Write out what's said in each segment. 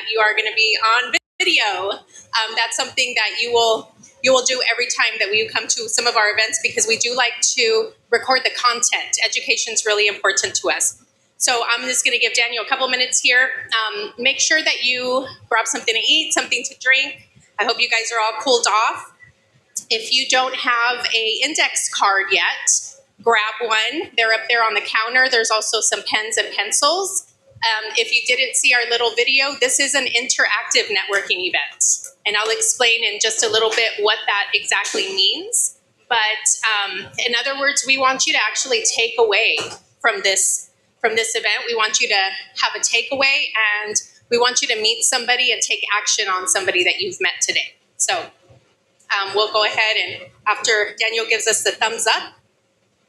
you are going to be on video. That's something that you will do every time that we come to some of our events, because we do like to record the content. Education is really important to us. So I'm just going to give Daniel a couple minutes here. Make sure that you grab something to eat, something to drink. I hope you guys are all cooled off. If you don't have a index card yet, grab one. They're up there on the counter. There's also some pens and pencils. If you didn't see our little video, this is an interactive networking event. And I'll explain in just a little bit what that exactly means. But in other words, we want you to actually take away from this event. We want you to have a takeaway, and we want you to meet somebody and take action on somebody that you've met today. So we'll go ahead, and after Daniel gives us the thumbs up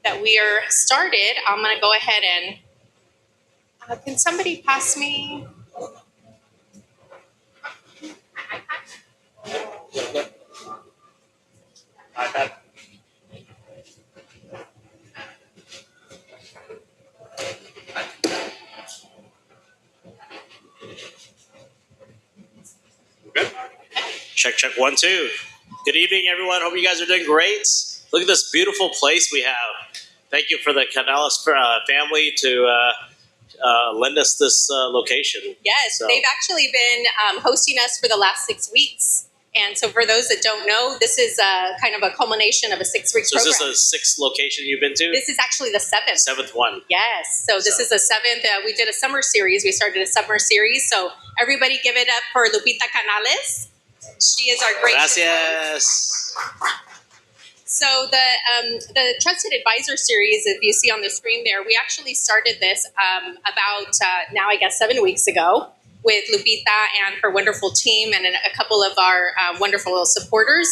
that we are started, I'm going to go ahead and can somebody pass me? iPad. Good. Check, check, 1, 2. Good evening, everyone. Hope you guys are doing great. Look at this beautiful place we have. Thank you for the Canales family to lend us this location. Yes, so they've actually been hosting us for the last 6 weeks. And so for those that don't know, this is kind of a culmination of a 6-week program. So is this the 6th location you've been to? This is actually the 7th. 7th one. Yes. So this is the 7th. We did a summer series. We started a summer series. So everybody give it up for Lupita Canales. She is our great. Gracias. So the Trusted Advisor series, if you see on the screen there, we actually started this about now, I guess, 7 weeks ago with Lupita and her wonderful team and a couple of our wonderful supporters.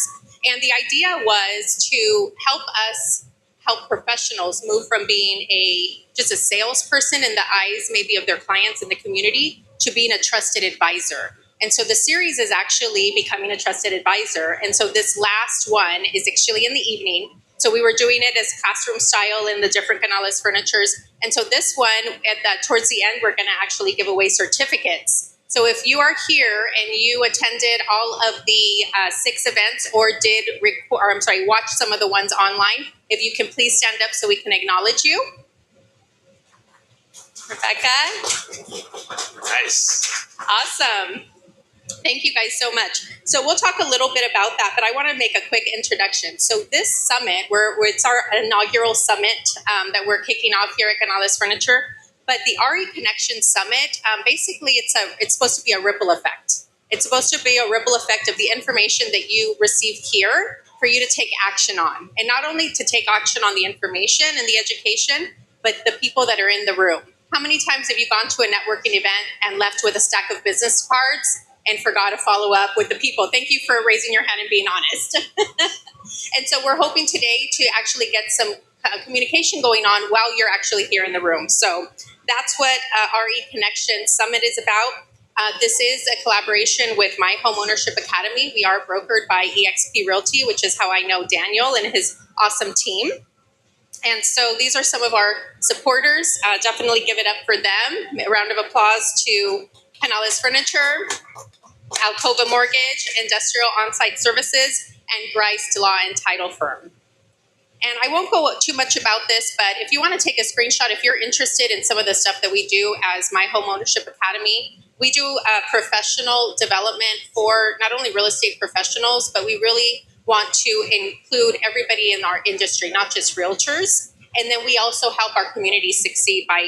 And the idea was to help us help professionals move from being just a salesperson in the eyes maybe of their clients in the community to being a trusted advisor. And so the series is actually becoming a trusted advisor. And so this last one is actually in the evening. So we were doing it as classroom style in the different Canales furnitures. And so this one, towards the end, we're going to actually give away certificates. So if you are here and you attended all of the 6 events or watch some of the ones online, if you can please stand up so we can acknowledge you. Rebecca? Nice. Awesome. Thank you guys so much. So we'll talk a little bit about that, but I want to make a quick introduction. So this summit, it's our inaugural summit that we're kicking off here at Canales Furniture. But the RE Connection Summit, basically it's supposed to be a ripple effect. It's supposed to be a ripple effect of the information that you received here for you to take action on. And not only to take action on the information and the education, but the people that are in the room. How many times have you gone to a networking event and left with a stack of business cards and forgot to follow up with the people? Thank you for raising your hand and being honest. And so we're hoping today to actually get some communication going on while you're actually here in the room. So that's what RE Connection Summit is about. This is a collaboration with My Homeownership Academy. We are brokered by eXp Realty, which is how I know Daniel and his awesome team. And so these are some of our supporters. Definitely give it up for them. A round of applause to Canales Furniture, Alcova Mortgage, Industrial On-Site Services, and Bryce Law and Title Firm. And I won't go too much about this, but if you want to take a screenshot, if you're interested in some of the stuff that we do as My Homeownership Academy, we do professional development for not only real estate professionals, but we really want to include everybody in our industry, not just realtors. And then we also help our community succeed by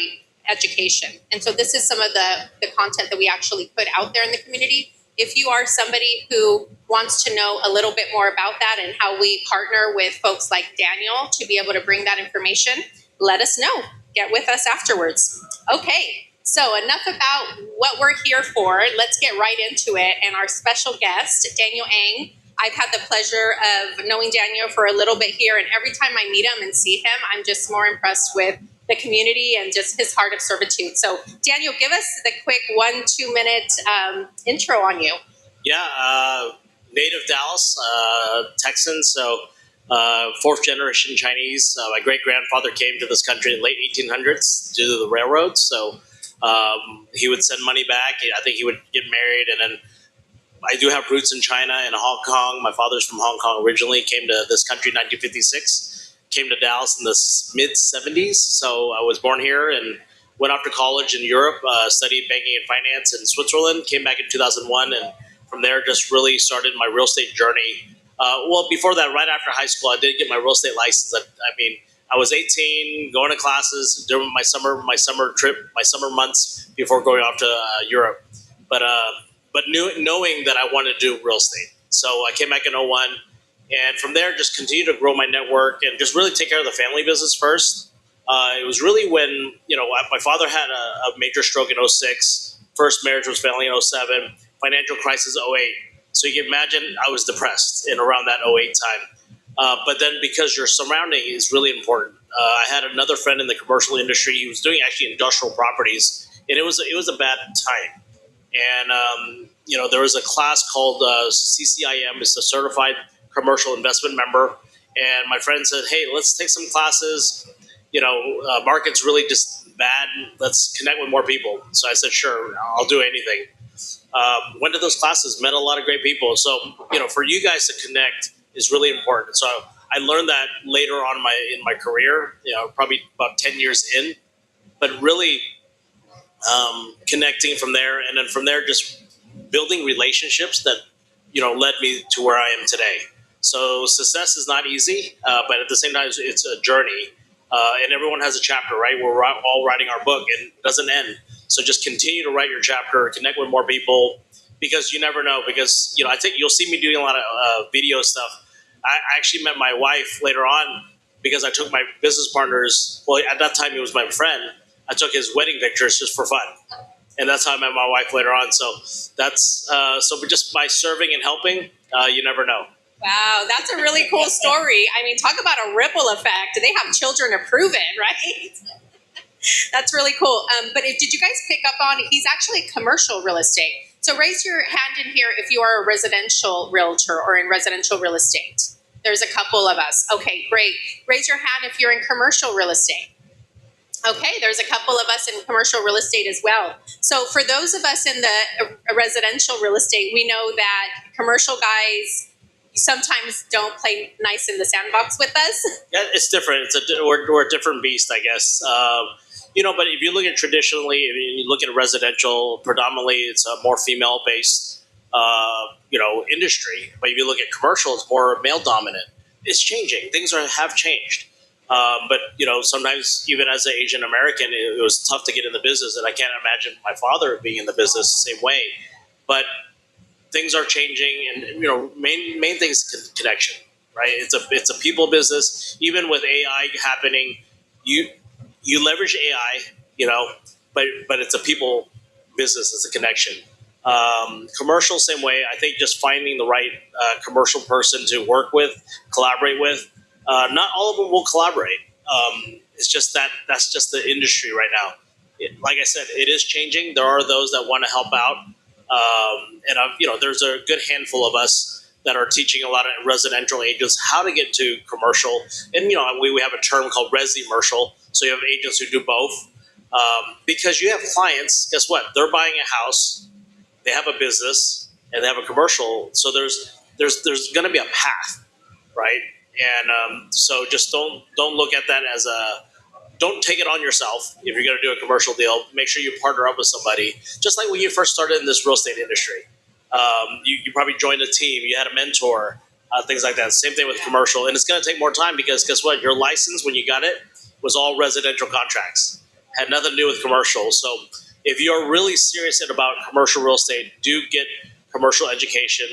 education. And so this is some of the content that we actually put out there in the community. If you are somebody who wants to know a little bit more about that and how we partner with folks like Daniel to be able to bring that information, let us know. Get with us afterwards. Okay, so enough about what we're here for. Let's get right into it. And our special guest, Daniel Ang. I've had the pleasure of knowing Daniel for a little bit here, and every time I meet him and see him, I'm just more impressed with the community and just his heart of servitude. So, Daniel, give us the quick 1-2 minute intro on you. Yeah, native Dallas, Texan, so 4th generation Chinese. My great-grandfather came to this country in the late 1800s due to the railroads, so He would send money back. I think he would get married, and then I do have roots in China and Hong Kong. My father's from Hong Kong originally, came to this country in 1956, came to Dallas in the mid 70s. So I was born here and went off to college in Europe, studied banking and finance in Switzerland, came back in 2001, and from there just really started my real estate journey. Well, before that, right after high school, I did get my real estate license. I mean, I was 18, going to classes during my summer trip, my summer months before going off to Europe. But knowing that I wanted to do real estate. So I came back in '01, and from there just continued to grow my network and just really take care of the family business first. It was really when, my father had a major stroke in '06. First marriage was failing in '07. Financial crisis '08. So you can imagine I was depressed in around that '08 time. But then because your surrounding is really important. I had another friend in the commercial industry. He was doing actually industrial properties, and it was a bad time. And there was a class called CCIM. It's a Certified Commercial Investment Member. And my friend said, "Hey, let's take some classes. Market's really just bad. Let's connect with more people." So I said, "Sure, I'll do anything." Went to those classes, met a lot of great people. So for you guys to connect is really important. So I learned that later on in my career. Probably about 10 years in, but really. Connecting from there, and then from there just building relationships that led me to where I am today. So success is not easy, but at the same time it's a journey, and everyone has a chapter, right? We're all writing our book, and it doesn't end. So just continue to write your chapter, connect with more people, because you never know. Because I think you'll see me doing a lot of video stuff. I actually met my wife later on because I took my business partners. Well, at that time he was my friend. I took his wedding pictures just for fun, and that's how I met my wife later on. So that's so just by serving and helping, you never know. Wow, that's a really cool story. I mean, talk about a ripple effect. They have children to prove it, right? That's really cool. But did you guys pick up on? He's actually commercial real estate. So raise your hand in here if you are a residential realtor or in residential real estate. There's a couple of us. Okay, great. Raise your hand if you're in commercial real estate. Okay, there's a couple of us in commercial real estate as well. So for those of us in the residential real estate, we know that commercial guys sometimes don't play nice in the sandbox with us. Yeah, it's different. We're a different beast, I guess. But if you look at traditionally, if you look at residential, predominantly it's a more female-based, industry. But if you look at commercial, it's more male-dominant. It's changing. Things have changed. But sometimes even as an Asian American, it was tough to get in the business, and I can't imagine my father being in the business the same way. But things are changing, and main thing is connection, right? It's a people business. Even with AI happening, you leverage AI, but it's a people business. It's a connection. Commercial, same way. I think just finding the right commercial person to work with, collaborate with. Not all of them will collaborate. It's just that's just the industry right now. Like I said, it is changing. There are those that want to help out, and there's a good handful of us that are teaching a lot of residential agents how to get to commercial. And we have a term called resi-mercial. So you have agents who do both, because you have clients. Guess what? They're buying a house, they have a business, and they have a commercial. So there's going to be a path, right? And so just don't look at that as don't take it on yourself. If you're going to do a commercial deal, make sure you partner up with somebody. Just like when you first started in this real estate industry, you probably joined a team, you had a mentor, things like that. Same thing with commercial, and it's going to take more time because guess what? Your license when you got it was all residential contracts, had nothing to do with commercial. So if you're really serious about commercial real estate, do get commercial education.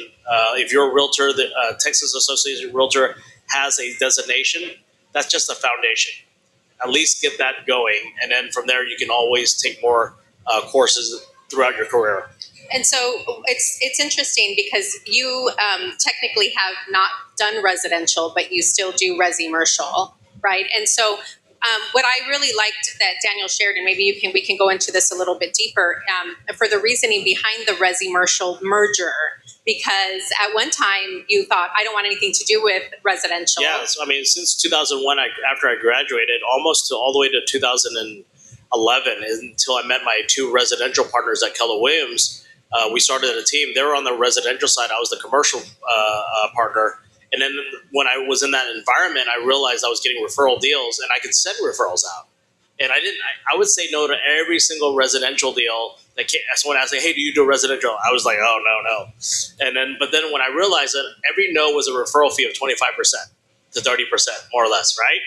If you're a realtor, the Texas Association of Realtor has a designation. That's just a foundation. At least get that going, and then from there you can always take more courses throughout your career. And so it's interesting because you technically have not done residential, but you still do resi-mercial, right? And so what I really liked that Daniel shared, and maybe we can go into this a little bit deeper, for the reasoning behind the resi-mercial merger. Because at one time you thought, I don't want anything to do with residential. Yeah, so, I mean, since 2001, after I graduated, almost all the way to 2000 and 2011 until I met my two residential partners at Keller Williams. We started a team. They were on the residential side. I was the commercial partner. And then when I was in that environment, I realized I was getting referral deals and I could send referrals out. And I didn't. I would say no to every single residential deal. Like someone asked me, "Hey, do you do residential?" I was like, "Oh no." But then when I realized that every no was a referral fee of 25% to 30%, more or less, right?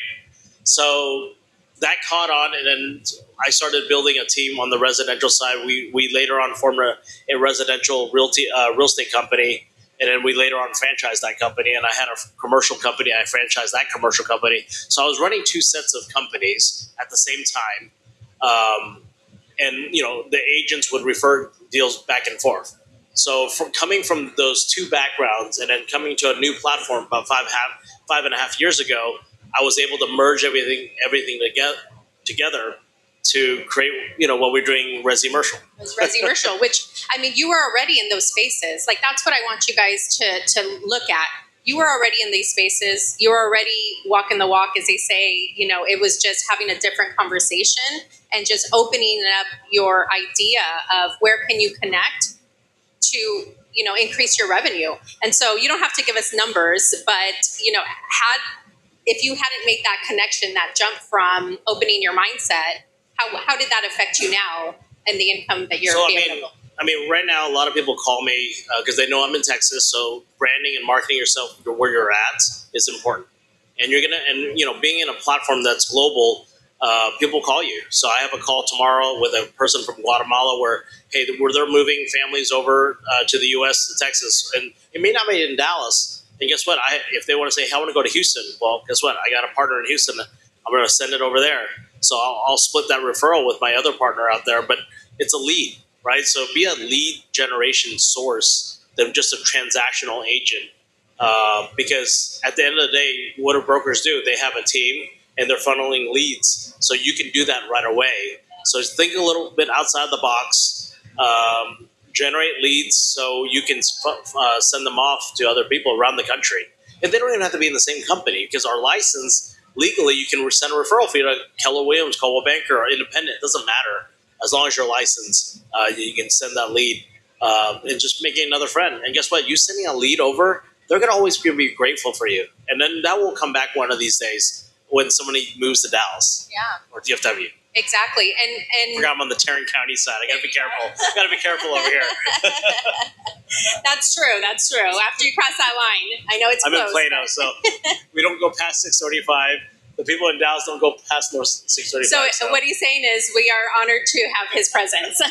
So that caught on, and then I started building a team on the residential side. We later on formed a residential real estate company, and then we later on franchised that company. And I had a commercial company. I franchised that commercial company. So I was running two sets of companies at the same time, and the agents would refer deals back and forth. So from coming from those two backgrounds and then coming to a new platform about 5.5 years ago, I was able to merge everything together to create, what we're doing, Resi-Mercial. Resi-Mercial, which, I mean, you were already in those spaces. Like, that's what I want you guys to look at. You were already in these spaces. You were already walking the walk, as they say. It was just having a different conversation and just opening up your idea of where can you connect to, increase your revenue. And so you don't have to give us numbers, but, if you hadn't made that connection, that jump from opening your mindset, how did that affect you now and the income that you're able? I mean, right now, a lot of people call me because they know I'm in Texas. So branding and marketing yourself where you're at is important. And being in a platform that's global, people call you. So I have a call tomorrow with a person from Guatemala where they're moving families over to the U.S. to Texas, and it may not be in Dallas. And guess what? If they want to say, "Hey, I want to go to Houston," well, guess what? I got a partner in Houston. I'm going to send it over there. So I'll split that referral with my other partner out there. But it's a lead, right? So be a lead generation source than just a transactional agent. Because at the end of the day, what do brokers do? They have a team and they're funneling leads. So you can do that right away. So think a little bit outside the box. Generate leads so you can send them off to other people around the country. And they don't even have to be in the same company because our license, legally, you can send a referral fee to Keller Williams, Coldwell Banker, or Independent. It doesn't matter. As long as you're licensed, you can send that lead and just making another friend. And guess what? You sending a lead over, they're going to always be grateful for you. And then that will come back one of these days when somebody moves to Dallas or DFW. Exactly. And I forgot I'm on the Tarrant County side. I got to be careful. Got to be careful over here. That's true. After you cross that line, I know it's I'm close. in Plano, so we don't go past 635. The people in Dallas don't go past 635. So what he's saying is we are honored to have his presence.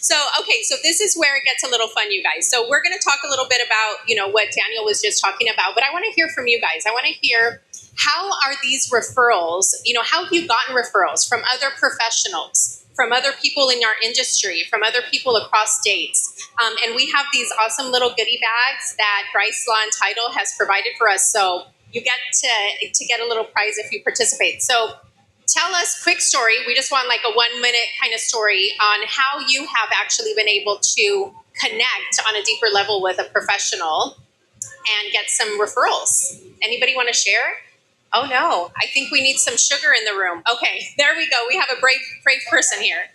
So this is where it gets a little fun, you guys. So we're going to talk a little bit about, what Daniel was just talking about, but I want to hear from you guys. I want to hear, how are these referrals, how have you gotten referrals from other professionals, from other people in our industry, from other people across states? And we have these awesome little goodie bags that Grice Law and Title has provided for us. So you get to get a little prize if you participate. So tell us, quick story. We just want like a 1 minute kind of story on how you have actually been able to connect on a deeper level with a professional and get some referrals. Anybody want to share? Oh no, I think we need some sugar in the room. Okay, there we go. We have a brave person here.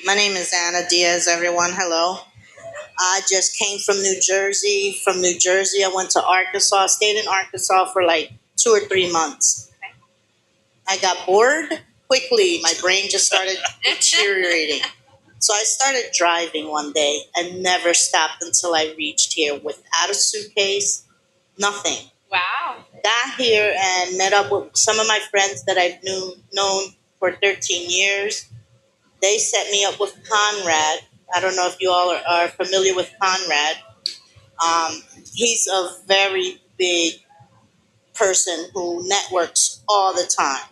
My name is Anna Diaz, everyone. Hello. I just came from New Jersey. From New Jersey, I went to Arkansas. Stayed in Arkansas for like 2 or 3 months. Okay. I got bored quickly. My brain just started deteriorating. So I started driving one day and never stopped until I reached here without a suitcase, nothing. Wow. Got here and met up with some of my friends that I've known for 13 years. They set me up with Conrad. I don't know if you all are familiar with Conrad. He's a very big person who networks all the time.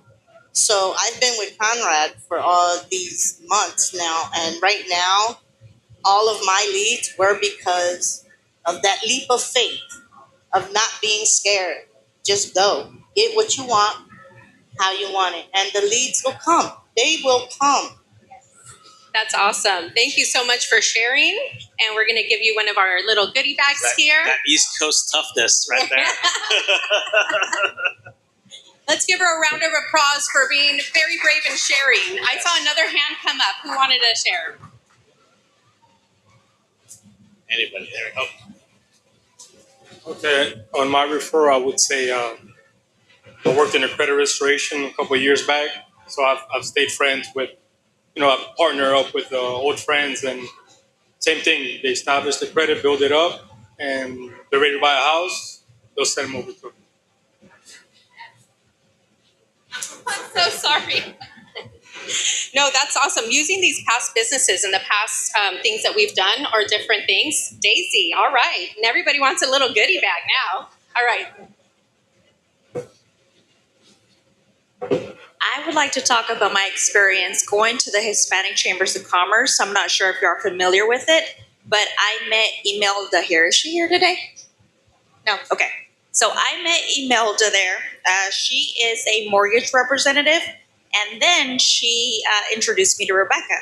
So I've been with Conrad for all these months now, and right now, all of my leads were because of that leap of faith, of not being scared. Just go. Get what you want, how you want it, and the leads will come. They will come. That's awesome. Thank you so much for sharing. And we're going to give you one of our little goodie bags here. That East Coast toughness right there. Let's give her a round of applause for being very brave and sharing. I saw another hand come up. Who wanted to share? Anybody? There we go. Okay, on my referral, I would say I worked in a credit restoration a couple of years back. So I've stayed friends with, I've partnered up with old friends, and same thing. They establish the credit, build it up, and they're ready to buy a house. They'll send them over to me. I'm so sorry. No, that's awesome. Using these past businesses and the past things that we've done or different things. Daisy, all right. And everybody wants a little goodie bag now. All right. I would like to talk about my experience going to the Hispanic Chambers of Commerce. I'm not sure if you are familiar with it, but I met Imelda here. Is she here today? No? Okay. So I met Imelda there. She is a mortgage representative, and then she introduced me to Rebecca.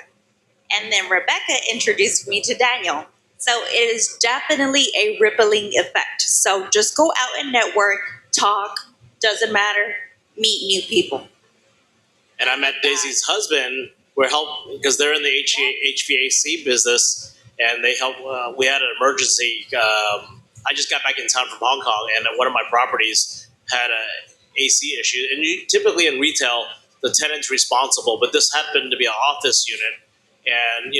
And then Rebecca introduced me to Daniel. So it is definitely a rippling effect. So just go out and network, talk, doesn't matter, meet new people. And I met Daisy's husband. We're helped because they're in the HVAC business, and they help. We had an emergency. I just got back in town from Hong Kong, and one of my properties had a AC issue. And typically in retail, the tenant's responsible, but this happened to be an office unit, and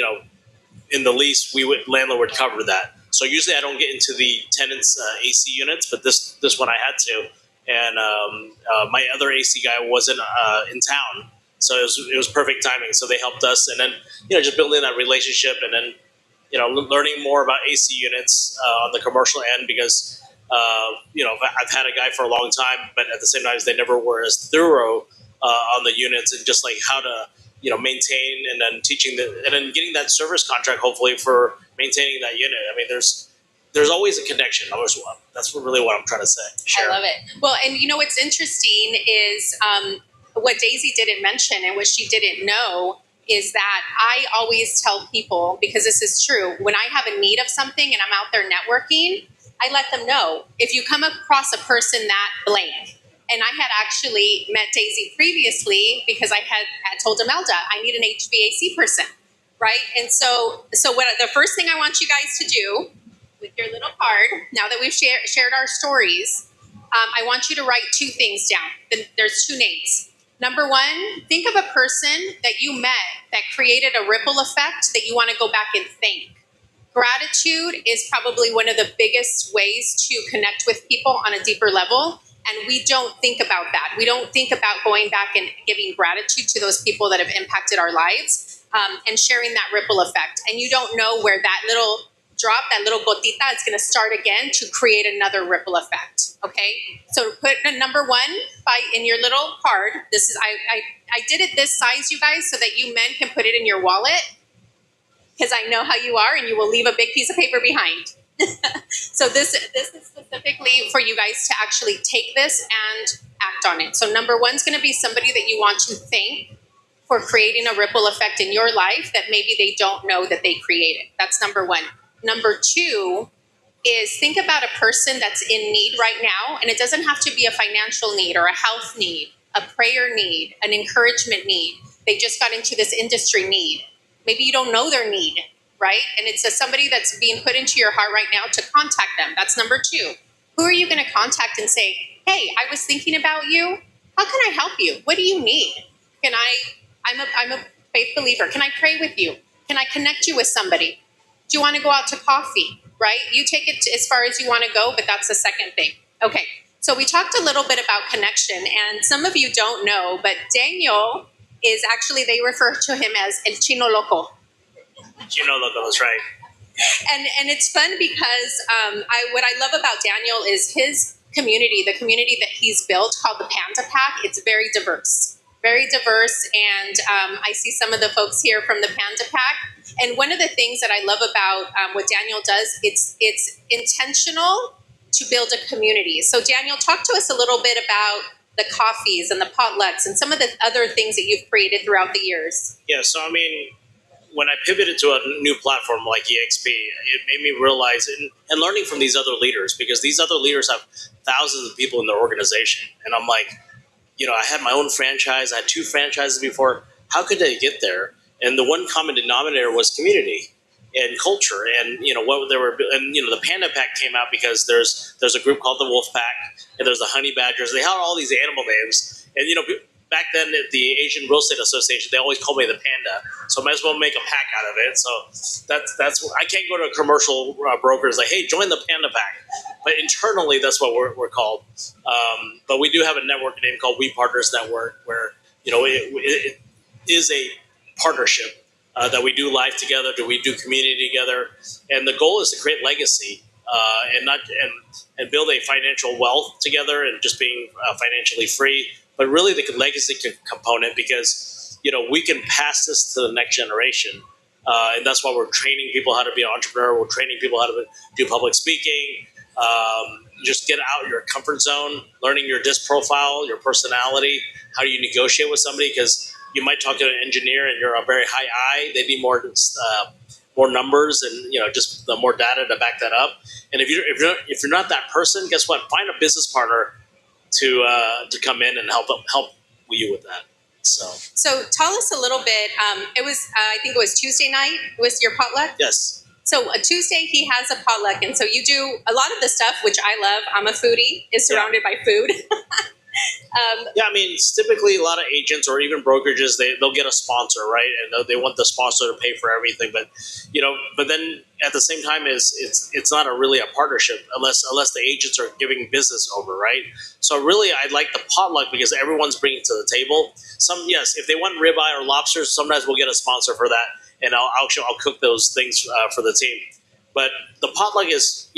in the lease, landlord would cover that. So usually I don't get into the tenant's AC units, but this one I had to. And my other AC guy wasn't in town, so it was perfect timing. So they helped us, and then just building that relationship, and then learning more about AC units on the commercial end, because I've had a guy for a long time, but at the same time they never were as thorough on the units and just like how to maintain, and then teaching and then getting that service contract hopefully for maintaining that unit. I mean, there's always a connection. That's really what I'm trying to say. I love it. Well, and what's interesting is what Daisy didn't mention and what she didn't know is that I always tell people, because this is true, when I have a need of something and I'm out there networking, I let them know. If you come across a person that blank, and I had actually met Daisy previously because I had told Imelda I need an HVAC person, right? And so what the first thing I want you guys to do with your little card, now that we've shared our stories, I want you to write two things down. There's two names. Number one, think of a person that you met that created a ripple effect that you want to go back and thank. Gratitude is probably one of the biggest ways to connect with people on a deeper level, and we don't think about that. We don't think about going back and giving gratitude to those people that have impacted our lives and sharing that ripple effect. And you don't know where that little drop, that little gotita, is going to start again to create another ripple effect. Okay, so put number one in your little card. This is I did it this size, you guys, so that you men can put it in your wallet, because I know how you are, and you will leave a big piece of paper behind. So this is specifically for you guys to actually take this and act on it. So number one is going to be somebody that you want to thank for creating a ripple effect in your life that maybe they don't know that they created. That's number one. Number two is think about a person that's in need right now, and it doesn't have to be a financial need or a health need, a prayer need, an encouragement need. They just got into this industry need. Maybe you don't know their need, right? And it's somebody that's being put into your heart right now to contact them. That's number two. Who are you going to contact and say, hey, I was thinking about you. How can I help you? What do you need? I'm a faith believer. Can I pray with you? Can I connect you with somebody? Do you want to go out to coffee, right? You take it as far as you want to go, but that's the second thing. Okay, so we talked a little bit about connection, and some of you don't know, but Daniel is actually, they refer to him as El Chino Loco. Chino Loco, that's right. And it's fun because what I love about Daniel is his community, the community that he's built called the Panda Pack. It's very diverse. Very diverse, and I see some of the folks here from the Panda Pack. And one of the things that I love about what Daniel does, it's intentional to build a community. So Daniel, talk to us a little bit about the coffees and the potlucks and some of the other things that you've created throughout the years. Yeah, so I mean, when I pivoted to a new platform like EXP, it made me realize, and learning from these other leaders, because these other leaders have thousands of people in their organization. And I'm like, I had my own franchise. I had 2 franchises before. How could they get there? And the one common denominator was community and culture. And, what they were, and, the Panda Pack came out because there's a group called the Wolf Pack, and there's the Honey Badgers. They had all these animal names. And, back then at the Asian Real Estate Association, they always called me the Panda. So I might as well make a pack out of it. So that's I can't go to a commercial broker and say, hey, join the Panda Pack. But internally, that's what we're called. But we do have a network name called We Partners Network, where it is a partnership that we do life together, that we do community together, and the goal is to create legacy and build a financial wealth together, and just being financially free. But really, the legacy component, because we can pass this to the next generation, and that's why we're training people how to be an entrepreneur. We're training people how to do public speaking. Just get out your comfort zone, learning your DISC profile, your personality. How do you negotiate with somebody? Because you might talk to an engineer and you're a very high I. They need more numbers and just the more data to back that up. And if you're not that person, guess what? Find a business partner to come in and help you with that. So tell us a little bit. It was I think it was Tuesday night was your potluck. Yes. So a Tuesday he has a potluck, and so you do a lot of the stuff which I love. I'm a foodie. Is surrounded by food. Yeah, I mean, it's typically a lot of agents or even brokerages, they'll get a sponsor, right? And they want the sponsor to pay for everything. But, but then at the same time, it's not really a partnership unless the agents are giving business over, right? So really, I like the potluck because everyone's bringing to the table. Yes, if they want ribeye or lobster, sometimes we'll get a sponsor for that. And I'll cook those things for the team. But the potluck is,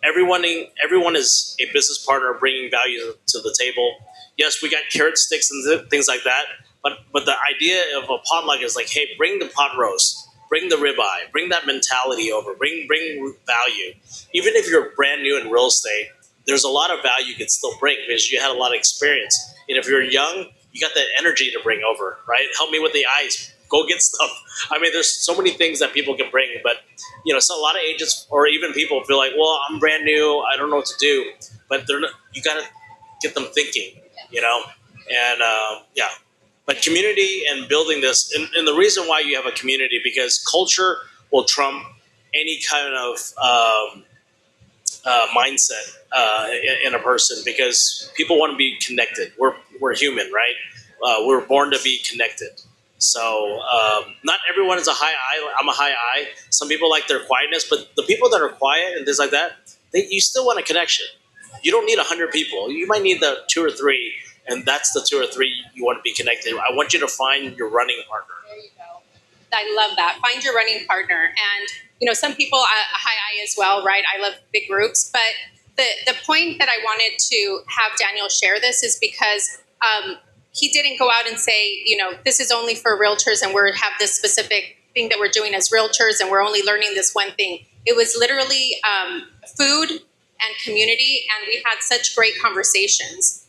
everyone is a business partner bringing value to the table. Yes, we got carrot sticks and things like that. But the idea of a potluck is like, hey, bring the pot roast, bring the ribeye, bring that mentality over, bring value. Even if you're brand new in real estate, there's a lot of value you can still bring because you had a lot of experience. And if you're young, you got that energy to bring over, right? Help me with the ice. Go get stuff. I mean, there's so many things that people can bring, but so a lot of agents or even people feel like, well, I'm brand new, I don't know what to do, but you got to get them thinking, and But community and building this, and the reason why you have a community, because culture will trump any kind of mindset in a person, because people want to be connected. We're human, right? We're born to be connected. So not everyone is a high I. I'm a high I. Some people like their quietness, but the people that are quiet and things like that, you still want a connection. You don't need 100 people. You might need the 2 or 3, and that's the 2 or 3 you want to be connected. I want you to find your running partner. There you go. I love that. Find your running partner. And, some people, high I as well, right? I love big groups. But the point that I wanted to have Daniel share this is because he didn't go out and say, this is only for realtors and we have this specific thing that we're doing as realtors and we're only learning this one thing. It was literally food and community, and we had such great conversations.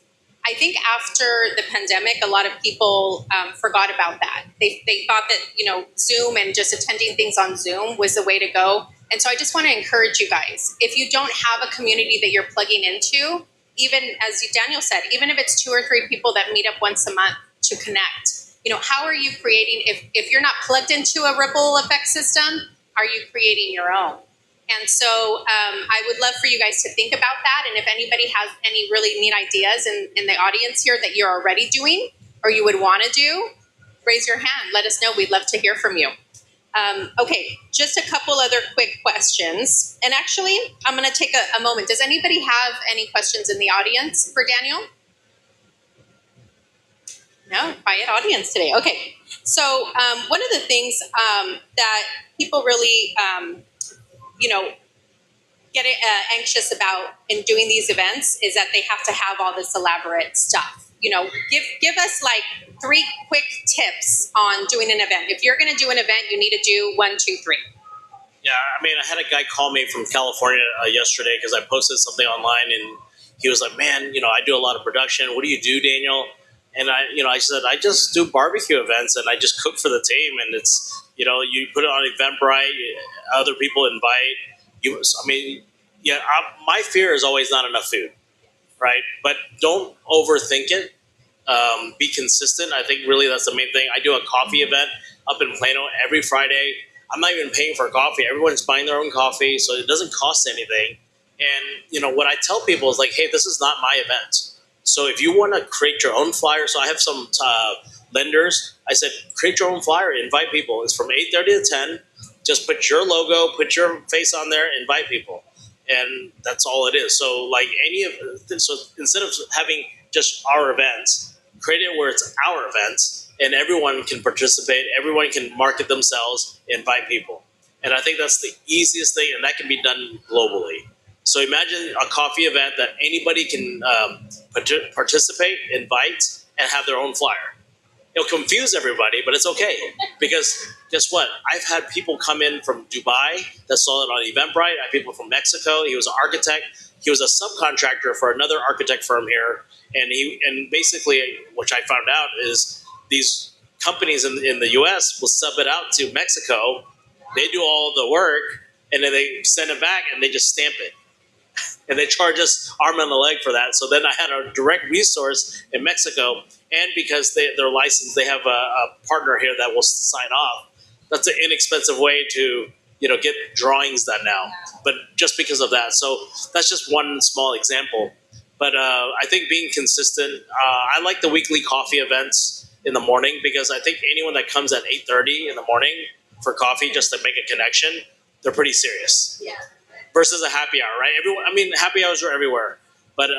I think after the pandemic, a lot of people forgot about that. They thought that, Zoom and just attending things on Zoom was the way to go. And so I just want to encourage you guys, if you don't have a community that you're plugging into, even as Daniel said, even if it's 2 or 3 people that meet up once a month to connect, how are you creating, if you're not plugged into a ripple effect system, are you creating your own? And so I would love for you guys to think about that. And if anybody has any really neat ideas in the audience here that you're already doing or you would want to do, raise your hand. Let us know. We'd love to hear from you. Okay, just a couple other quick questions. And actually, I'm going to take a moment. Does anybody have any questions in the audience for Daniel? No, quiet audience today. Okay, so one of the things that people really, get anxious about in doing these events is that they have to have all this elaborate stuff. Give us like 3 quick tips on doing an event. If you're going to do an event, you need to do 1, 2, 3. Yeah, I mean, I had a guy call me from California yesterday because I posted something online, and he was like, "Man, I do a lot of production. What do you do, Daniel?" And I said, "I just do barbecue events, and I just cook for the team, and it's, You put it on Eventbrite, other people invite you. I mean, yeah, my fear is always not enough food, right? But don't overthink it. Be consistent. I think really that's the main thing. I do a coffee event up in Plano every Friday. I'm not even paying for coffee. Everyone's buying their own coffee, so it doesn't cost anything. And what I tell people is like, hey, this is not my event. So if you want to create your own flyer, so I have some lenders. I said, create your own flyer, invite people. It's from 8:30 to 10. Just put your logo, put your face on there, invite people, and that's all it is. So like so instead of having just our events, create it where it's our events, and everyone can participate. Everyone can market themselves, invite people, and I think that's the easiest thing, and that can be done globally. So imagine a coffee event that anybody can participate, invite, and have their own flyer. It'll confuse everybody, but it's okay because guess what? I've had people come in from Dubai that saw it on Eventbrite. I have people from Mexico. He was an architect. He was a subcontractor for another architect firm here, and basically, which I found out is these companies in the U.S. will sub it out to Mexico. They do all the work, and then they send it back, and they just stamp it. And they charge us arm and a leg for that. So then I had a direct resource in Mexico, and because they're licensed, they have a partner here that will sign off. That's an inexpensive way to get drawings done now. But just because of that, so that's just one small example. But I think being consistent. I like the weekly coffee events in the morning because I think anyone that comes at 8:30 in the morning for coffee just to make a connection, they're pretty serious. Yeah. Versus a happy hour, right? Happy hours are everywhere, but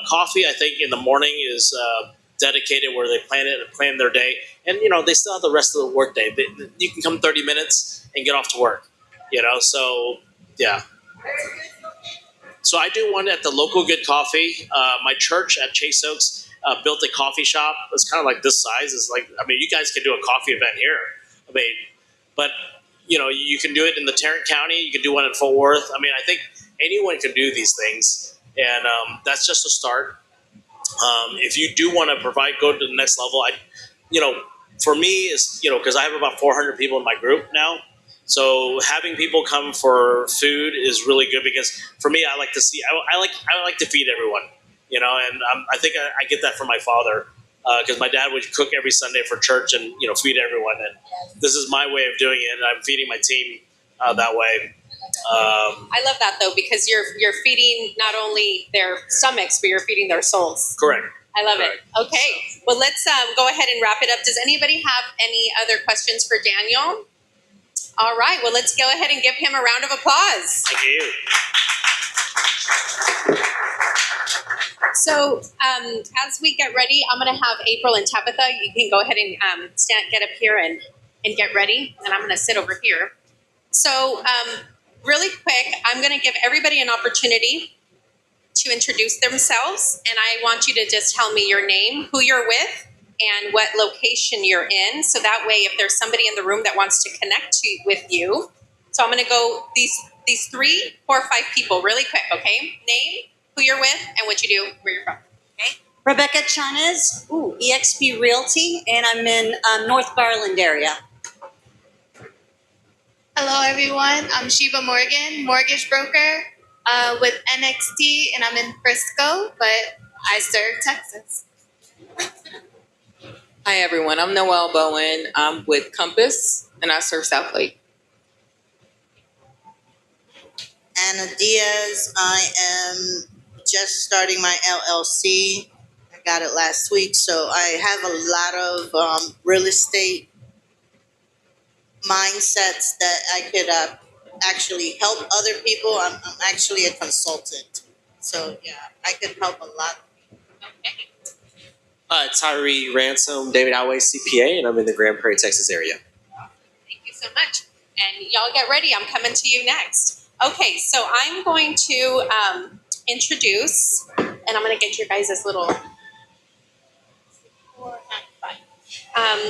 coffee, I think, in the morning is dedicated where they plan their day, and they still have the rest of the work day. You can come 30 minutes and get off to work, So yeah. So I do one at the local Good Coffee. My church at Chase Oaks built a coffee shop. It's kind of like this size. It's like you guys can do a coffee event here. But you can do it in the Tarrant County. You can do one in Fort Worth. I think anyone can do these things, and that's just a start. If you do want to go to the next level, for me is because I have about 400 people in my group now. So having people come for food is really good because for me, I like to see. I like to feed everyone, and I think I get that from my father. Because my dad would cook every Sunday for church and feed everyone, and this is my way of doing it. And I'm feeding my team that way. I love that though because you're feeding not only their stomachs but you're feeding their souls. Correct. I love Correct. it. Okay, well let's go ahead and wrap it up. Does anybody have any other questions for Daniel? All right, well let's go ahead and give him a round of applause. Thank you. So as we get ready, I'm going to have April and Tabitha. You can go ahead and get up here and get ready. And I'm going to sit over here. So really quick, I'm going to give everybody an opportunity to introduce themselves. And I want you to just tell me your name, who you're with, and what location you're in. So that way, if there's somebody in the room that wants to connect with you. So I'm going to go these 3, 4, 5 people really quick, okay? Name, who you're with, and what you do, where you're from. Okay? Rebecca Chanez, eXp Realty, and I'm in North Garland area. Hello, everyone. I'm Sheba Morgan, mortgage broker with NXT, and I'm in Frisco, but I serve Texas. Hi, everyone. I'm Noelle Bowen. I'm with Compass, and I serve South Lake. Anna Diaz. I am just starting my LLC. I got it last week, so I have a lot of real estate mindsets that I could actually help other people. I'm actually a consultant, so yeah, I could help a lot. Okay. Tyree Ransom, David Alway, CPA, and I'm in the Grand Prairie, Texas area. Thank you so much. And y'all get ready. I'm coming to you next. Okay, so I'm going to introduce, and I'm going to get your guys' little.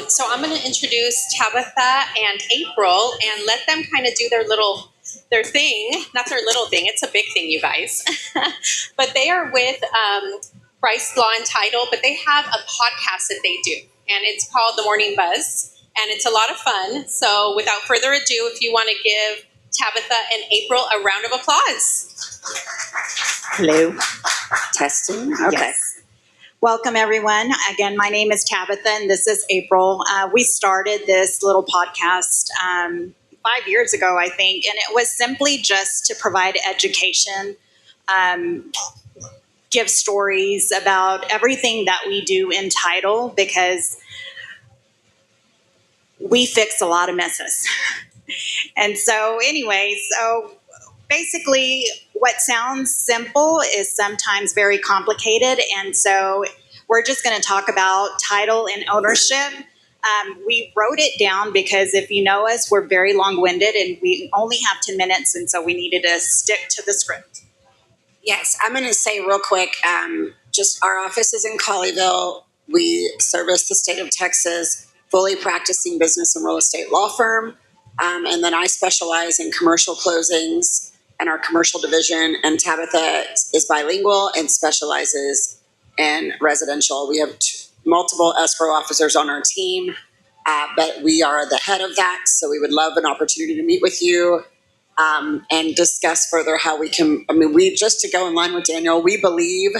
So I'm going to introduce Tabitha and April and let them kind of do their thing. Not their little thing. It's a big thing, you guys. But they are with Bryce Law and Title, but they have a podcast that they do, and it's called The Morning Buzz. and it's a lot of fun. So without further ado, if you want to give Tabitha and April a round of applause. Hello. Testing. Okay. Yes. Welcome, everyone. Again, my name is Tabitha, and this is April. We started this little podcast 5 years ago, I think, and it was simply just to provide education, give stories about everything that we do in title, because we fix a lot of messes. And so anyway, so basically what sounds simple is sometimes very complicated. And so we're just going to talk about title and ownership. We wrote it down because if you know us, we're very long-winded and we only have 10 minutes. And so we needed to stick to the script. Yes, I'm going to say real quick, just our office is in Colleyville. We service the state of Texas, fully practicing business and real estate law firm. And then I specialize in commercial closings and our commercial division. And Tabitha is bilingual and specializes in residential. We have multiple escrow officers on our team, but we are the head of that. So we would love an opportunity to meet with you and discuss further how we can, just to go in line with Daniel, we believe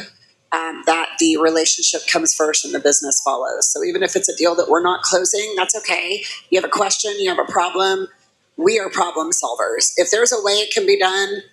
that the relationship comes first and the business follows. So even if it's a deal that we're not closing, that's okay. You have a question, you have a problem. We are problem solvers. If there's a way it can be done,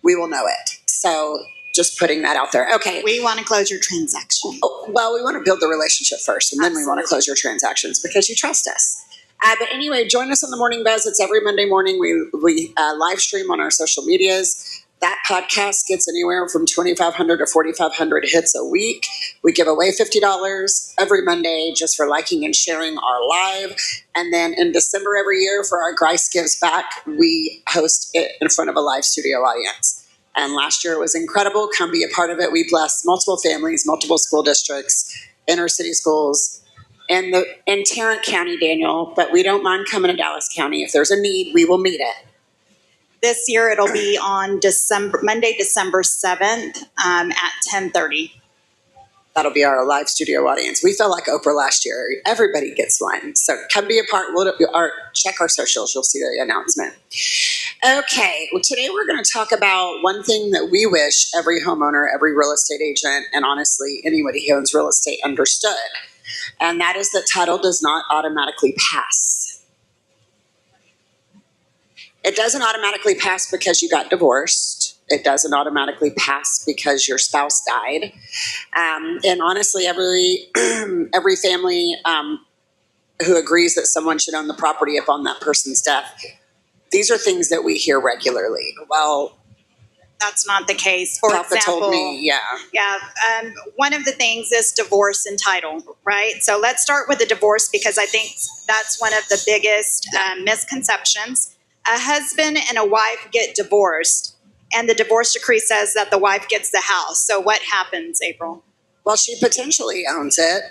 we will know it. So just putting that out there. Okay. We want to close your transaction. Oh, well, we want to build the relationship first, and then we want to close your transactions because you trust us. But anyway, join us on the Morning Buzz. It's every Monday morning. We live stream on our social medias. That podcast gets anywhere from 2,500 to 4,500 hits a week. We give away $50 every Monday just for liking and sharing our live. And then in December every year for our Grice Gives Back, we host it in front of a live studio audience. And last year it was incredible. Come be a part of it. We blessed multiple families, multiple school districts, inner city schools, in Tarrant County, Daniel. But we don't mind coming to Dallas County. If there's a need, we will meet it. This year it'll be on Monday, December 7th at 10:30. That'll be our live studio audience. We felt like Oprah last year. Everybody gets one. So come be a part. Check our socials. You'll see the announcement. Okay. Well, today we're going to talk about one thing that we wish every homeowner, every real estate agent, and honestly anybody who owns real estate understood. And that is that title does not automatically pass. It doesn't automatically pass because you got divorced. It doesn't automatically pass because your spouse died. And honestly, every family who agrees that someone should own the property upon that person's death, these are things that we hear regularly. Well, that's not the case. For Papa example, told me, yeah. Yeah. One of the things is divorce and title, right? So let's start with the divorce because I think that's one of the biggest misconceptions. A husband and a wife get divorced, and the divorce decree says that the wife gets the house. So what happens, April? Well, she potentially owns it,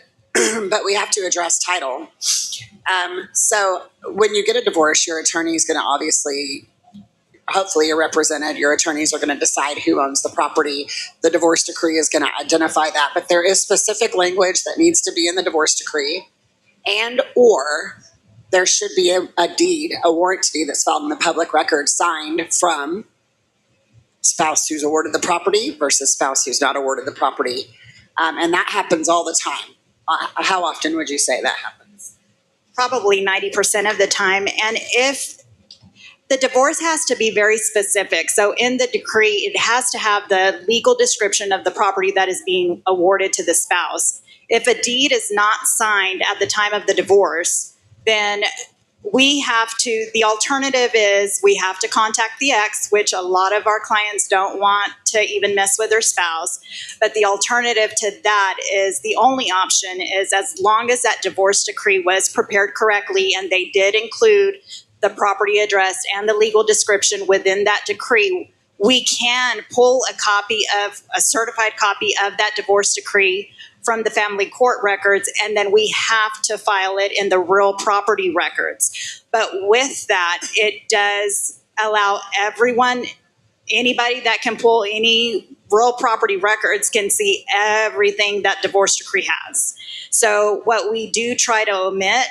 but we have to address title. So when you get a divorce, your attorney is going to obviously, hopefully you're represented. Your attorneys are going to decide who owns the property. The divorce decree is going to identify that, but there is specific language that needs to be in the divorce decree, and or there should be a deed, a warrant deed that's filed in the public record signed from spouse who's awarded the property versus spouse who's not awarded the property. And that happens all the time. How often would you say that happens? Probably 90% of the time. And if the divorce has to be very specific. So in the decree, it has to have the legal description of the property that is being awarded to the spouse. If a deed is not signed at the time of the divorce, then the alternative is we have to contact the ex, which a lot of our clients don't want to even mess with their spouse. But the alternative to that is the only option is as long as that divorce decree was prepared correctly and they did include the property address and the legal description within that decree, we can pull a certified copy of that divorce decree from the family court records, and then we have to file it in the real property records. But with that, it does allow everyone, anybody that can pull any real property records can see everything that divorce decree has. So what we do try to omit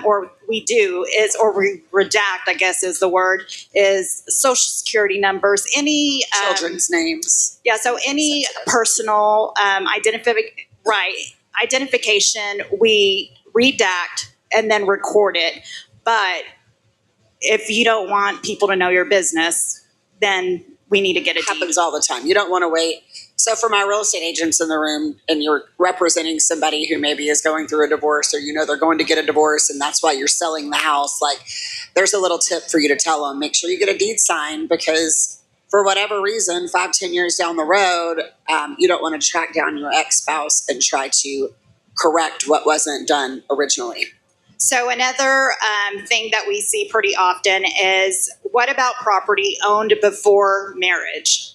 or we do, is, or we redact, I guess is the word, is social security numbers, any Children's names. yeah, so any personal identification, we redact and then record it. But if you don't want people to know your business, then we need to get a It deed. happens all the time. You don't want to wait. So for my real estate agents in the room, and you're representing somebody who maybe is going through a divorce, or you know they're going to get a divorce and that's why you're selling the house, like there's a little tip for you to tell them, make sure you get a deed signed, because for whatever reason, 5-10 years down the road, you don't want to track down your ex-spouse and try to correct what wasn't done originally. So another thing that we see pretty often is, what about property owned before marriage?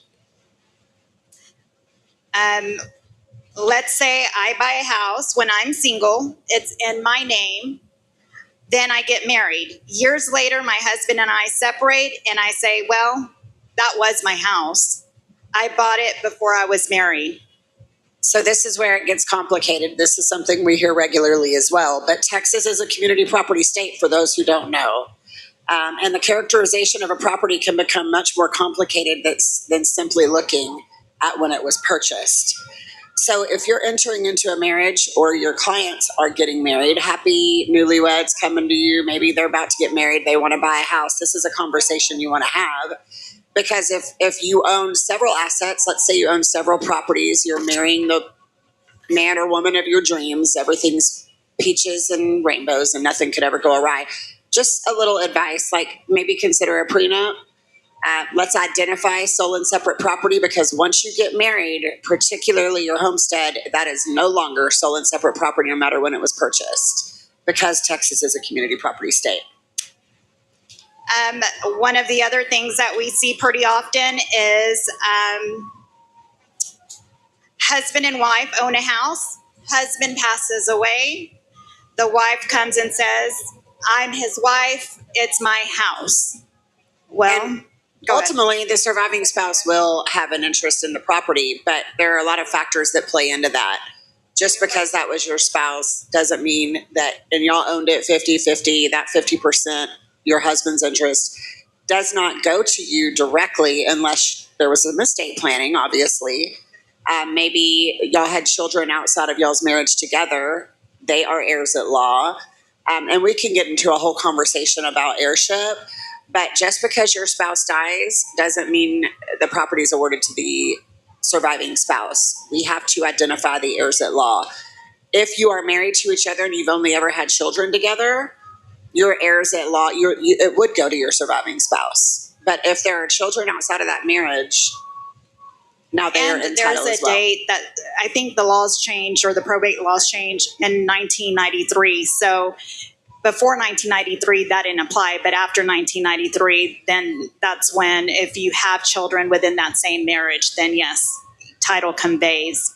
Let's say I buy a house when I'm single, it's in my name, then I get married. Years later, my husband and I separate, and I say, well, that was my house. I bought it before I was married. So this is where it gets complicated. This is something we hear regularly as well. But Texas is a community property state, for those who don't know. And the characterization of a property can become much more complicated than simply looking at when it was purchased. So if you're entering into a marriage, or your clients are getting married, happy newlyweds coming to you, maybe they're about to get married, they want to buy a house, this is a conversation you want to have. Because if you own several assets, let's say you own several properties, you're marrying the man or woman of your dreams, everything's peaches and rainbows and nothing could ever go awry. Just a little advice, like maybe consider a prenup. Let's identify sole and separate property, because once you get married, particularly your homestead, that is no longer sole and separate property no matter when it was purchased, because Texas is a community property state. One of the other things that we see pretty often is husband and wife own a house. Husband passes away. The wife comes and says, I'm his wife. It's my house. Well, And go ahead. ultimately, the surviving spouse will have an interest in the property, but there are a lot of factors that play into that. Just because that was your spouse doesn't mean that, and y'all owned it 50-50, that 50%, your husband's interest, does not go to you directly unless there was some estate planning, obviously. Maybe y'all had children outside of y'all's marriage together. They are heirs at law. And we can get into a whole conversation about heirship. But just because your spouse dies doesn't mean the property is awarded to the surviving spouse. We have to identify the heirs at law. If you are married to each other and you've only ever had children together, your heirs at law, it would go to your surviving spouse. But if there are children outside of that marriage, now they are And entitled there's as a well. date that I think the laws changed, or the probate laws changed in 1993. So before 1993, that didn't apply. But after 1993, then that's when, if you have children within that same marriage, then yes, title conveys.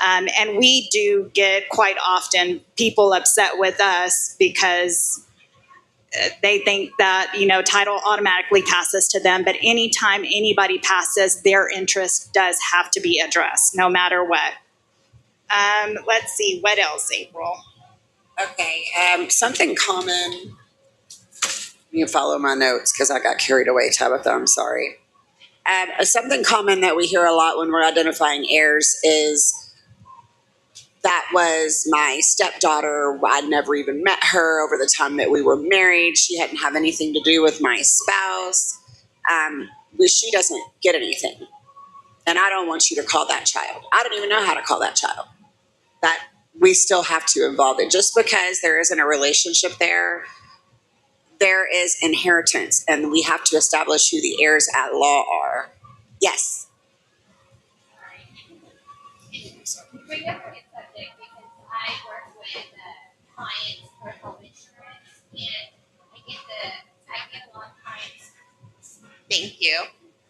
And we do get quite often people upset with us because they think that, title automatically passes to them. But anytime anybody passes, their interest does have to be addressed, no matter what. Let's see, what else, April? Okay, something common. You can follow my notes because I got carried away, Tabitha. I'm sorry. Something common that we hear a lot when we're identifying heirs is, that was my stepdaughter. I'd never even met her over the time that we were married. She hadn't have anything to do with my spouse. She doesn't get anything. And I don't want you to call that child. I don't even know how to call that child. That we still have to involve it. Just because there isn't a relationship there is inheritance, and we have to establish who the heirs at law are. Yes. Bring up a good subject because I work with clients for home insurance, and I get a lot of clients. Thank you.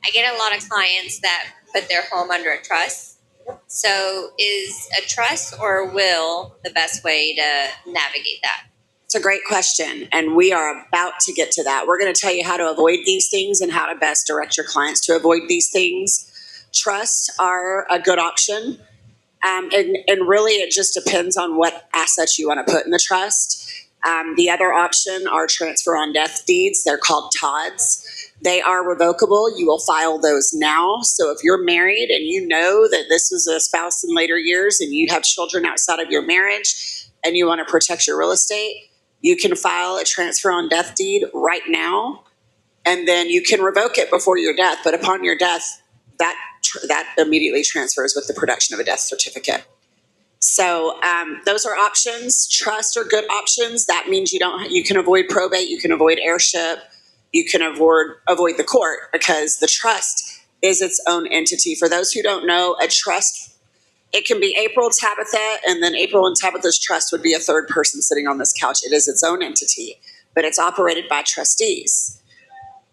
I get a lot of clients that put their home under a trust. So, is a trust or a will the best way to navigate that? It's a great question, and we are about to get to that. We're going to tell you how to avoid these things and how to best direct your clients to avoid these things. Trusts are a good option. And really, it just depends on what assets you want to put in the trust. The other option are transfer on death deeds. They're called TODs. They are revocable. You will file those now. So if you're married and you know that this was a spouse in later years and you have children outside of your marriage and you want to protect your real estate, you can file a transfer on death deed right now, and then you can revoke it before your death. But upon your death, that immediately transfers with the production of a death certificate. So those are options. Trusts are good options. That means you can avoid probate, you can avoid heirship, you can avoid the court, because the trust is its own entity. For those who don't know, a trust, it can be April, Tabitha, and then April and Tabitha's trust would be a third person sitting on this couch. It is its own entity, but it's operated by trustees.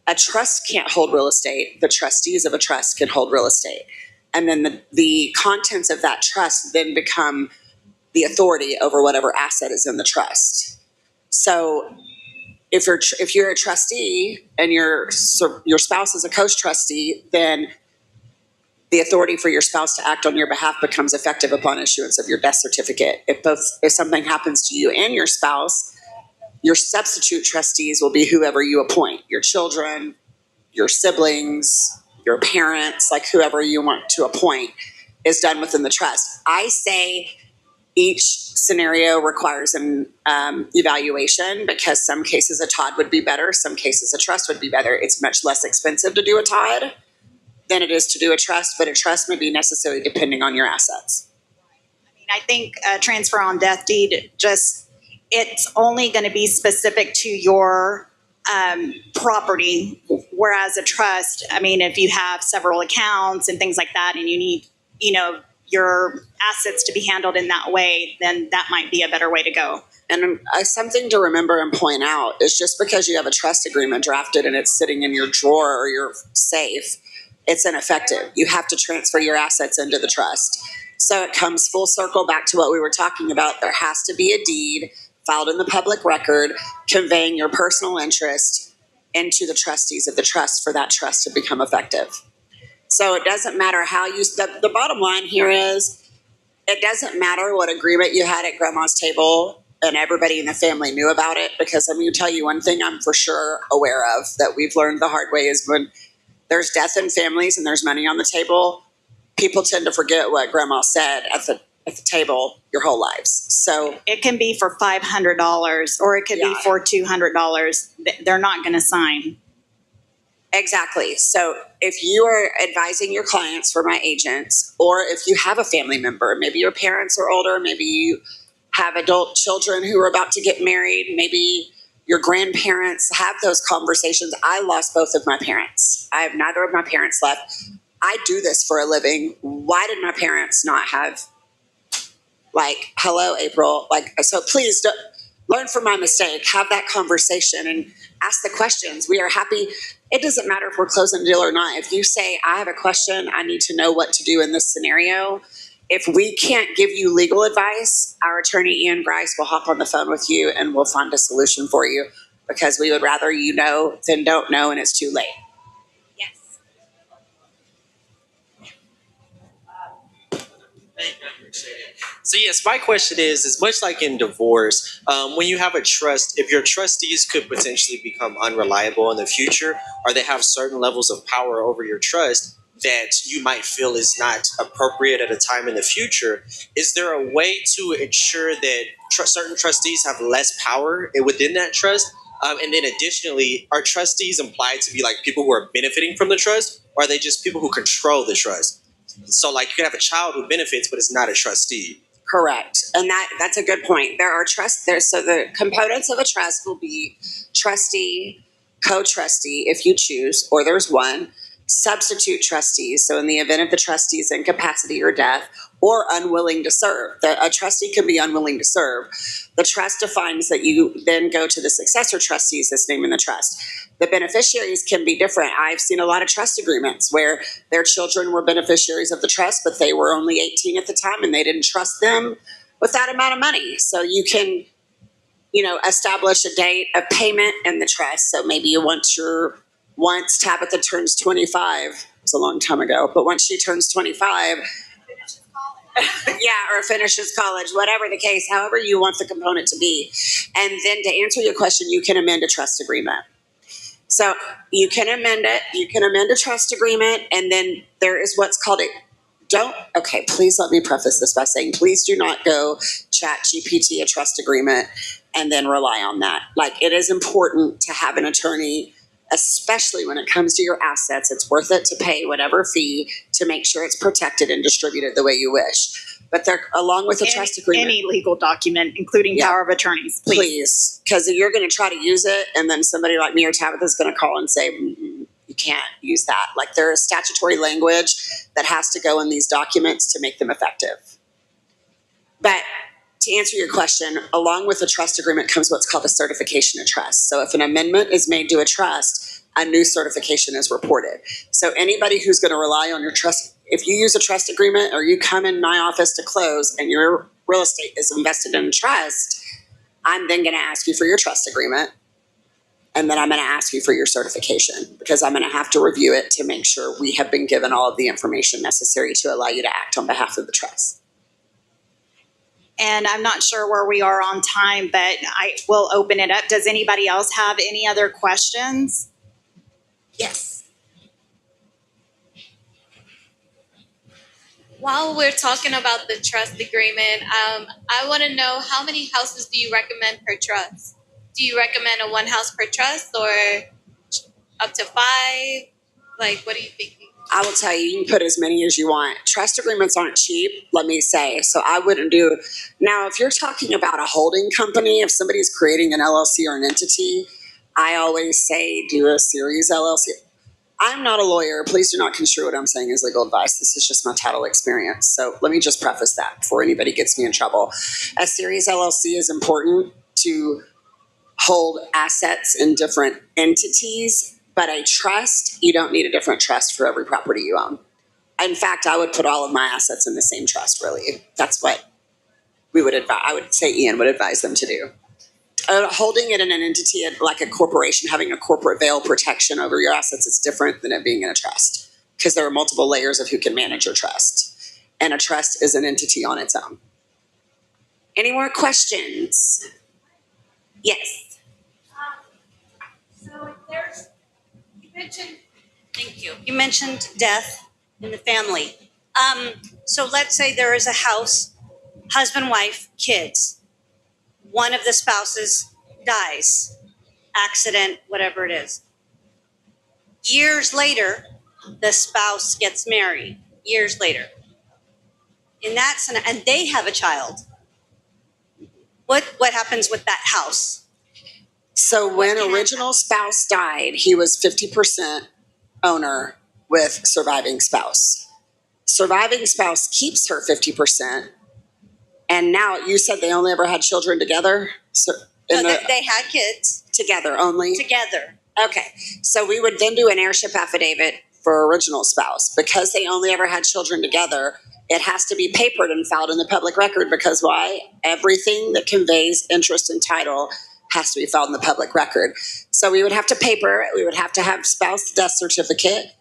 A trust can't hold real estate. The trustees of a trust can hold real estate. And then the contents of that trust then become the authority over whatever asset is in the trust. So if you're a trustee and your spouse is a co-trustee, then the authority for your spouse to act on your behalf becomes effective upon issuance of your death certificate. If something happens to you and your spouse, your substitute trustees will be whoever you appoint, your children, your siblings, your parents, like whoever you want to appoint is done within the trust. I say each scenario requires an evaluation, because some cases a TOD would be better, some cases a trust would be better. It's much less expensive to do a TOD than it is to do a trust, but a trust may be necessary depending on your assets. I think a transfer on death deed, it's only going to be specific to your property, whereas a trust, if you have several accounts and things like that, and you need, your assets to be handled in that way, then that might be a better way to go. And something to remember and point out is, just because you have a trust agreement drafted and it's sitting in your drawer or your safe, it's ineffective. You have to transfer your assets into the trust. So it comes full circle back to what we were talking about. There has to be a deed filed in the public record conveying your personal interest into the trustees of the trust for that trust to become effective. So it doesn't matter how the bottom line here is, it doesn't matter what agreement you had at grandma's table and everybody in the family knew about it, because I'm going to tell you one thing I'm for sure aware of that we've learned the hard way is, when there's death in families and there's money on the table, people tend to forget what grandma said at the table your whole lives. So it can be for $500 or it could be for $200. They're not going to sign. Exactly. So if you are advising your clients for my agents, or if you have a family member, maybe your parents are older, maybe you have adult children who are about to get married, maybe your grandparents, have those conversations. I lost both of my parents. I have neither of my parents left. I do this for a living. Why did my parents not have, hello, April, so please learn from my mistake, have that conversation and ask the questions. We are happy. It doesn't matter if we're closing a deal or not. If you say, I have a question, I need to know what to do in this scenario. If we can't give you legal advice, our attorney, Ian Grice, will hop on the phone with you and we'll find a solution for you, because we would rather you know than don't know and it's too late. Yes. So yes, my question is much like in divorce, when you have a trust, if your trustees could potentially become unreliable in the future, or they have certain levels of power over your trust that you might feel is not appropriate at a time in the future, is there a way to ensure that certain trustees have less power within that trust? And then additionally, are trustees implied to be people who are benefiting from the trust, or are they just people who control the trust? So you can have a child who benefits, but is not a trustee. Correct. And that's a good point. There are so the components of a trust will be trustee, co-trustee, if you choose, or there's one, substitute trustees. So in the event of the trustee's incapacity or death, or unwilling to serve. A trustee can be unwilling to serve. The trust defines that you then go to the successor trustees that's named in the trust. The beneficiaries can be different. I've seen a lot of trust agreements where their children were beneficiaries of the trust, but they were only 18 at the time and they didn't trust them with that amount of money. So you can, establish a date of payment in the trust. So maybe once Tabitha turns 25, it was a long time ago, but once she turns 25, Yeah, or finishes college, whatever the case, however you want the component to be. And then to answer your question, you can amend a trust agreement. So you can amend it, you can amend a trust agreement, and then there is what's called okay, please let me preface this by saying, please do not go chat GPT a trust agreement and then rely on that. Like, it is important to have an attorney, especially when it comes to your assets. It's worth it to pay whatever fee to make sure it's protected and distributed the way you wish. But they're along with a trust agreement. Any legal document, including Yeah. power of attorneys, please. Please, because you're going to try to use it, and then somebody like me or Tabitha is going to call and say, you can't use that. Like, there is statutory language that has to go in these documents to make them effective. But to answer your question, along with the trust agreement comes what's called a certification of trust. So if an amendment is made to a trust, a new certification is reported. So anybody who's going to rely on your trust, if you use a trust agreement or you come in my office to close and your real estate is invested in a trust, I'm then going to ask you for your trust agreement. And then I'm going to ask you for your certification, because I'm going to have to review it to make sure we have been given all of the information necessary to allow you to act on behalf of the trust. And I'm not sure where we are on time, but I will open it up. Does anybody else have any other questions? Yes. While we're talking about the trust agreement, I want to know, how many houses do you recommend per trust? Do you recommend a one house per trust or up to 5? Like, what are you thinking? I will tell you, you can put as many as you want. Trust agreements aren't cheap, let me say. So I wouldn't do. Now, if you're talking about a holding company, if somebody's creating an LLC or an entity, I always say do a series LLC. I'm not a lawyer. Please do not construe what I'm saying as legal advice. This is just my title experience. So let me just preface that before anybody gets me in trouble. A series LLC is important to hold assets in different entities, but a trust, you don't need a different trust for every property you own. In fact, I would put all of my assets in the same trust, really. That's what we would advise. I would say Ian would advise them to do. Holding it in an entity like a corporation, having a corporate veil protection over your assets is different than it being in a trust, because there are multiple layers of who can manage your trust. And a trust is an entity on its own. Any more questions? Yes. So if there's, thank you. You mentioned death in the family. So let's say there is a house, husband, wife, kids. One of the spouses dies, accident, whatever it is. Years later, the spouse gets married. Years later. In that scenario, and they have a child. What happens with that house? So when original spouse died, he was 50% owner with surviving spouse. Surviving spouse keeps her 50%. And now you said they only ever had children together? So they had kids. Together only? Together. Okay. So we would then do an heirship affidavit for original spouse. Because they only ever had children together, it has to be papered and filed in the public record, because why? Everything that conveys interest and title has to be filed in the public record. So we would have to paper it. We would have to have spouse death certificate.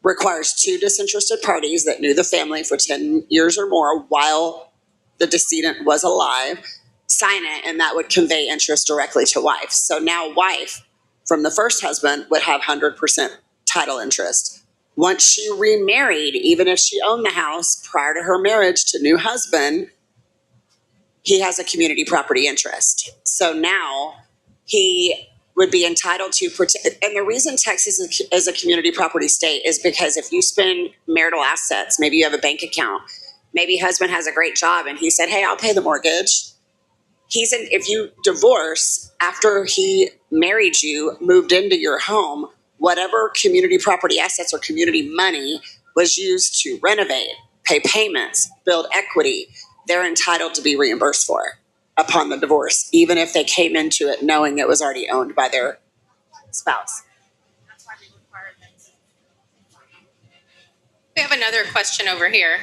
Requires 2 disinterested parties that knew the family for 10 years or more while the decedent was alive. Sign it, and that would convey interest directly to wife. So now wife from the first husband would have 100% title interest. Once she remarried, even if she owned the house prior to her marriage to new husband, he has a community property interest. So now he would be entitled to protect. And the reason Texas is a community property state is because if you spend marital assets, maybe you have a bank account, maybe husband has a great job and he said, hey, I'll pay the mortgage. If you divorce after he married you, moved into your home, whatever community property assets or community money was used to renovate, pay payments, build equity, they're entitled to be reimbursed for upon the divorce, even if they came into it knowing it was already owned by their spouse. That's why we require that. We have another question over here.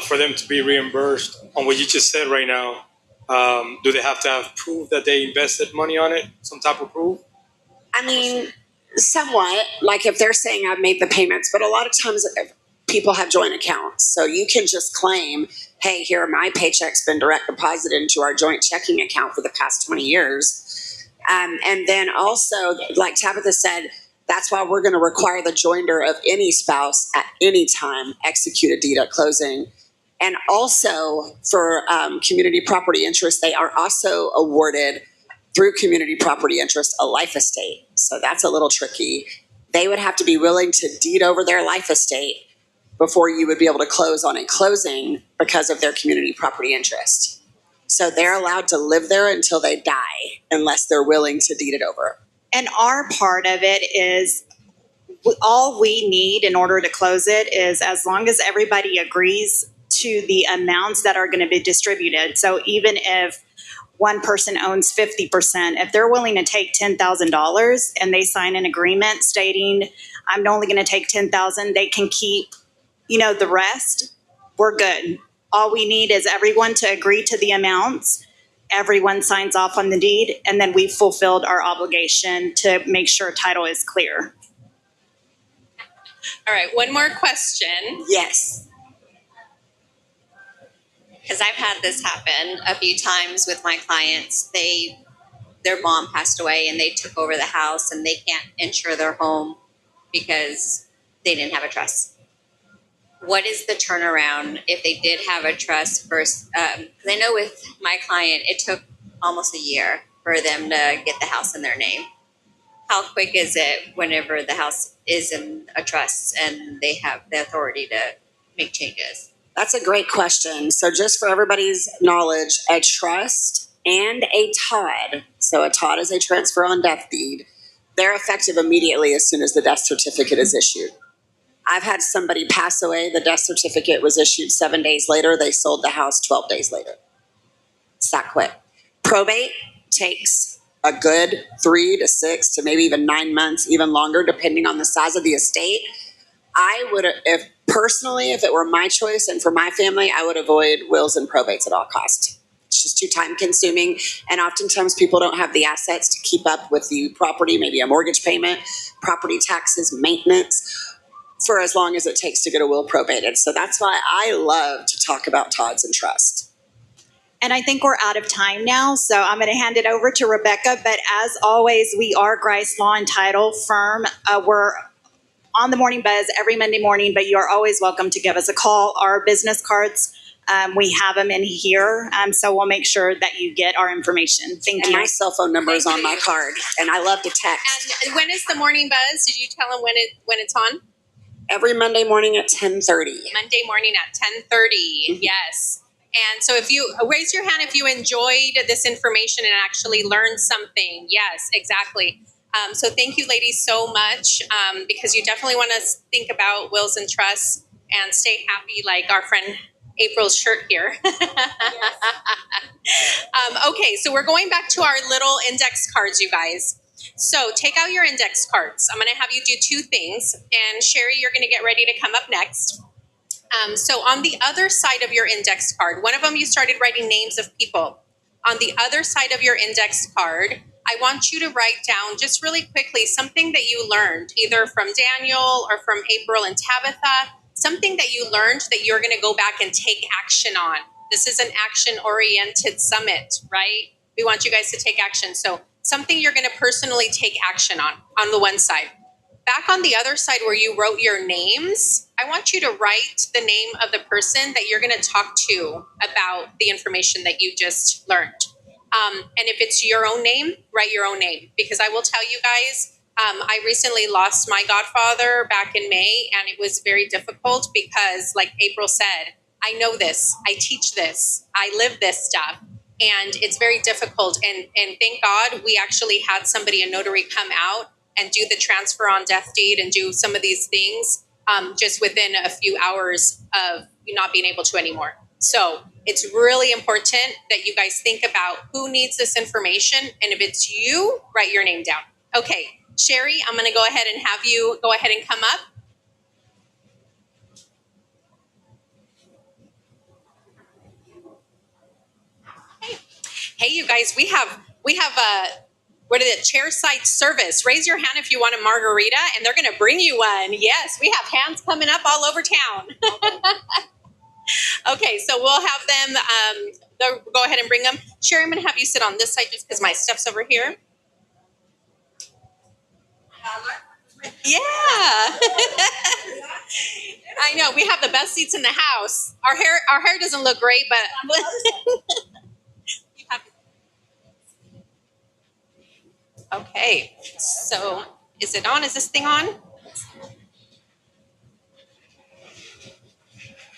For them to be reimbursed on what you just said right now, do they have to have proof that they invested money on it? Some type of proof? I mean, somewhat. Like if they're saying I've made the payments, but a lot of times people have joint accounts. So you can just claim, hey, here, my paycheck's been direct deposited into our joint checking account for the past 20 years. And then also, like Tabitha said, that's why we're going to require the joinder of any spouse at any time execute a deed at closing. And also for community property interest, they are also awarded through community property interest a life estate. So that's a little tricky. They would have to be willing to deed over their life estate before you would be able to close on a closing because of their community property interest. So they're allowed to live there until they die unless they're willing to deed it over. And our part of it is all we need in order to close it is as long as everybody agrees to the amounts that are going to be distributed. So even if one person owns 50%, if they're willing to take $10,000 and they sign an agreement stating, I'm only going to take $10,000, they can keep, the rest, we're good. All we need is everyone to agree to the amounts. Everyone signs off on the deed, and then we've fulfilled our obligation to make sure title is clear. All right, one more question. Yes. Because I've had this happen a few times with my clients. Their mom passed away and they took over the house and they can't insure their home because they didn't have a trust. What is the turnaround if they did have a trust first? Because I know with my client, it took almost a year for them to get the house in their name. How quick is it whenever the house is in a trust and they have the authority to make changes? That's a great question. So just for everybody's knowledge, a trust and a TOD, so a TOD is a transfer on death deed, they're effective immediately as soon as the death certificate is issued. I've had somebody pass away, the death certificate was issued 7 days later, they sold the house 12 days later. It's that quick. Probate takes a good 3 to 6 to maybe even 9 months, even longer, depending on the size of the estate. I would, if it were my choice and for my family, I would avoid wills and probates at all costs. It's just too time consuming. And oftentimes people don't have the assets to keep up with the property, maybe a mortgage payment, property taxes, maintenance, for as long as it takes to get a will probated. So that's why I love to talk about TODs and trust. And I think we're out of time now, so I'm going to hand it over to Rebecca. But as always, we are Grice Law and Title firm. We're on the Morning Buzz every Monday morning, but you are always welcome to give us a call. Our business cards, we have them in here, so we'll make sure that you get our information. Thank you. My cell phone number is on my card, and I love to text. And when is the Morning Buzz? Did you tell them when it's on? Every Monday morning at 10:30. Monday morning at 10:30. Yes. And so if you raise your hand if you enjoyed this information and actually learned something. Yes, exactly. So thank you, ladies, so much, because you definitely want to think about wills and trusts and stay happy like our friend April's shirt here. Okay, so we're going back to our little index cards, you guys. So take out your index cards. I'm going to have you do two things. And Sherry, you're going to get ready to come up next. So on the other side of your index card, one of them you started writing names of people. On the other side of your index card, I want you to write down just really quickly something that you learned, either from Daniel or from April and Tabitha, something that you learned that you're going to go back and take action on. This is an action-oriented summit, right? We want you guys to take action. So something you're going to personally take action on the one side. Back on the other side where you wrote your names, I want you to write the name of the person that you're going to talk to about the information that you just learned. And if it's your own name, write your own name. Because I will tell you guys, I recently lost my godfather back in May, and it was very difficult because, like April said, I know this, I teach this, I live this stuff, and it's very difficult. And thank God we actually had somebody, a notary, come out and do the transfer on death deed and do some of these things just within a few hours of not being able to anymore. So it's really important that you guys think about who needs this information. And if it's you, write your name down. Okay, Sherry, I'm going to go ahead and have you go ahead and come up. Hey, you guys, we have what is it? Chairside service. Raise your hand if you want a margarita, and they're going to bring you one. Yes, we have hands coming up all over town. Okay, so we'll have them. Go ahead and bring them. Sherry, I'm going to have you sit on this side just because my stuff's over here. Yeah. I know, we have the best seats in the house. Our hair doesn't look great, but okay. So, is it on? Is this thing on?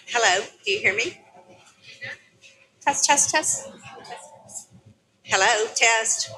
Hello, do you hear me? Test, test, test. Hello, test.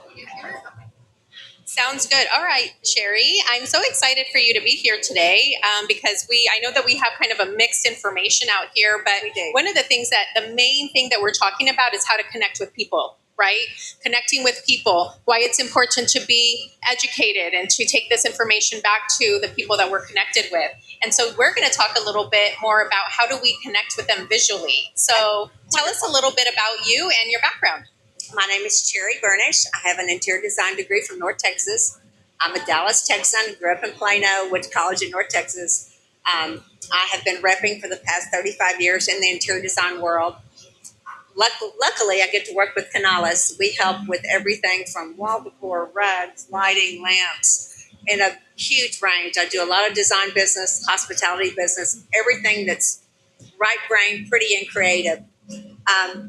Sounds good. All right, Sherry, I'm so excited for you to be here today because I know that we have kind of a mixed information out here, but one of the things the main thing that we're talking about is how to connect with people, right? Connecting with people, why it's important to be educated and to take this information back to the people that we're connected with. And so we're going to talk a little bit more about how do we connect with them visually. So tell us a little bit about you and your background. My name is Cherry Burnish. I have an interior design degree from North Texas. I'm a Dallas Texan, grew up in Plano, went to college in North Texas. I have been repping for the past 35 years in the interior design world. Luckily, I get to work with Canales. We help with everything from wall decor, rugs, lighting, lamps, in a huge range. I do a lot of design business, hospitality business, everything that's right brain, pretty and creative.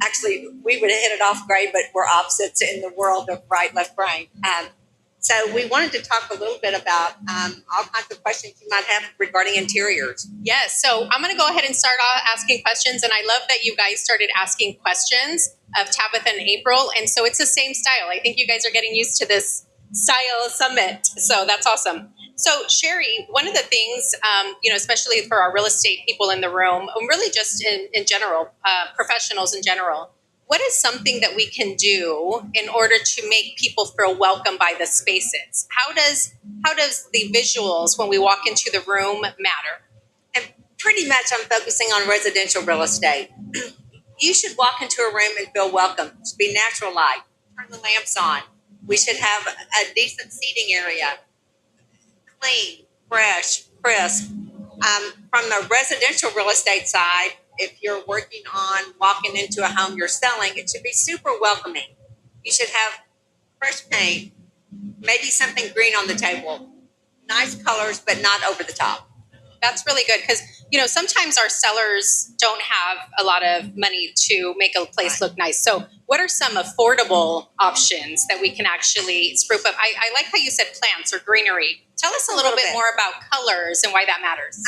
Actually, we would have hit it off great, but we're opposites in the world of right, left brain. So we wanted to talk a little bit about all kinds of questions you might have regarding interiors. Yes, so I'm going to go ahead and start asking questions, and I love that you guys started asking questions of Tabitha and April, and so it's the same style. I think you guys are getting used to this style summit, so that's awesome. So Sherry, one of the things, especially for our real estate people in the room, and really just in general, professionals in general, what is something that we can do in order to make people feel welcome by the spaces? How does the visuals when we walk into the room matter? And pretty much I'm focusing on residential real estate. You should walk into a room and feel welcome. It should be natural light. Turn the lamps on. We should have a decent seating area. Clean, fresh, crisp. From the residential real estate side, if you're working on walking into a home you're selling, it should be super welcoming. You should have fresh paint, maybe something green on the table, nice colors, but not over the top. That's really good because, sometimes our sellers don't have a lot of money to make a place look nice. So what are some affordable options that we can actually spruce up? I like how you said plants or greenery. Tell us a little bit more about colors and why that matters.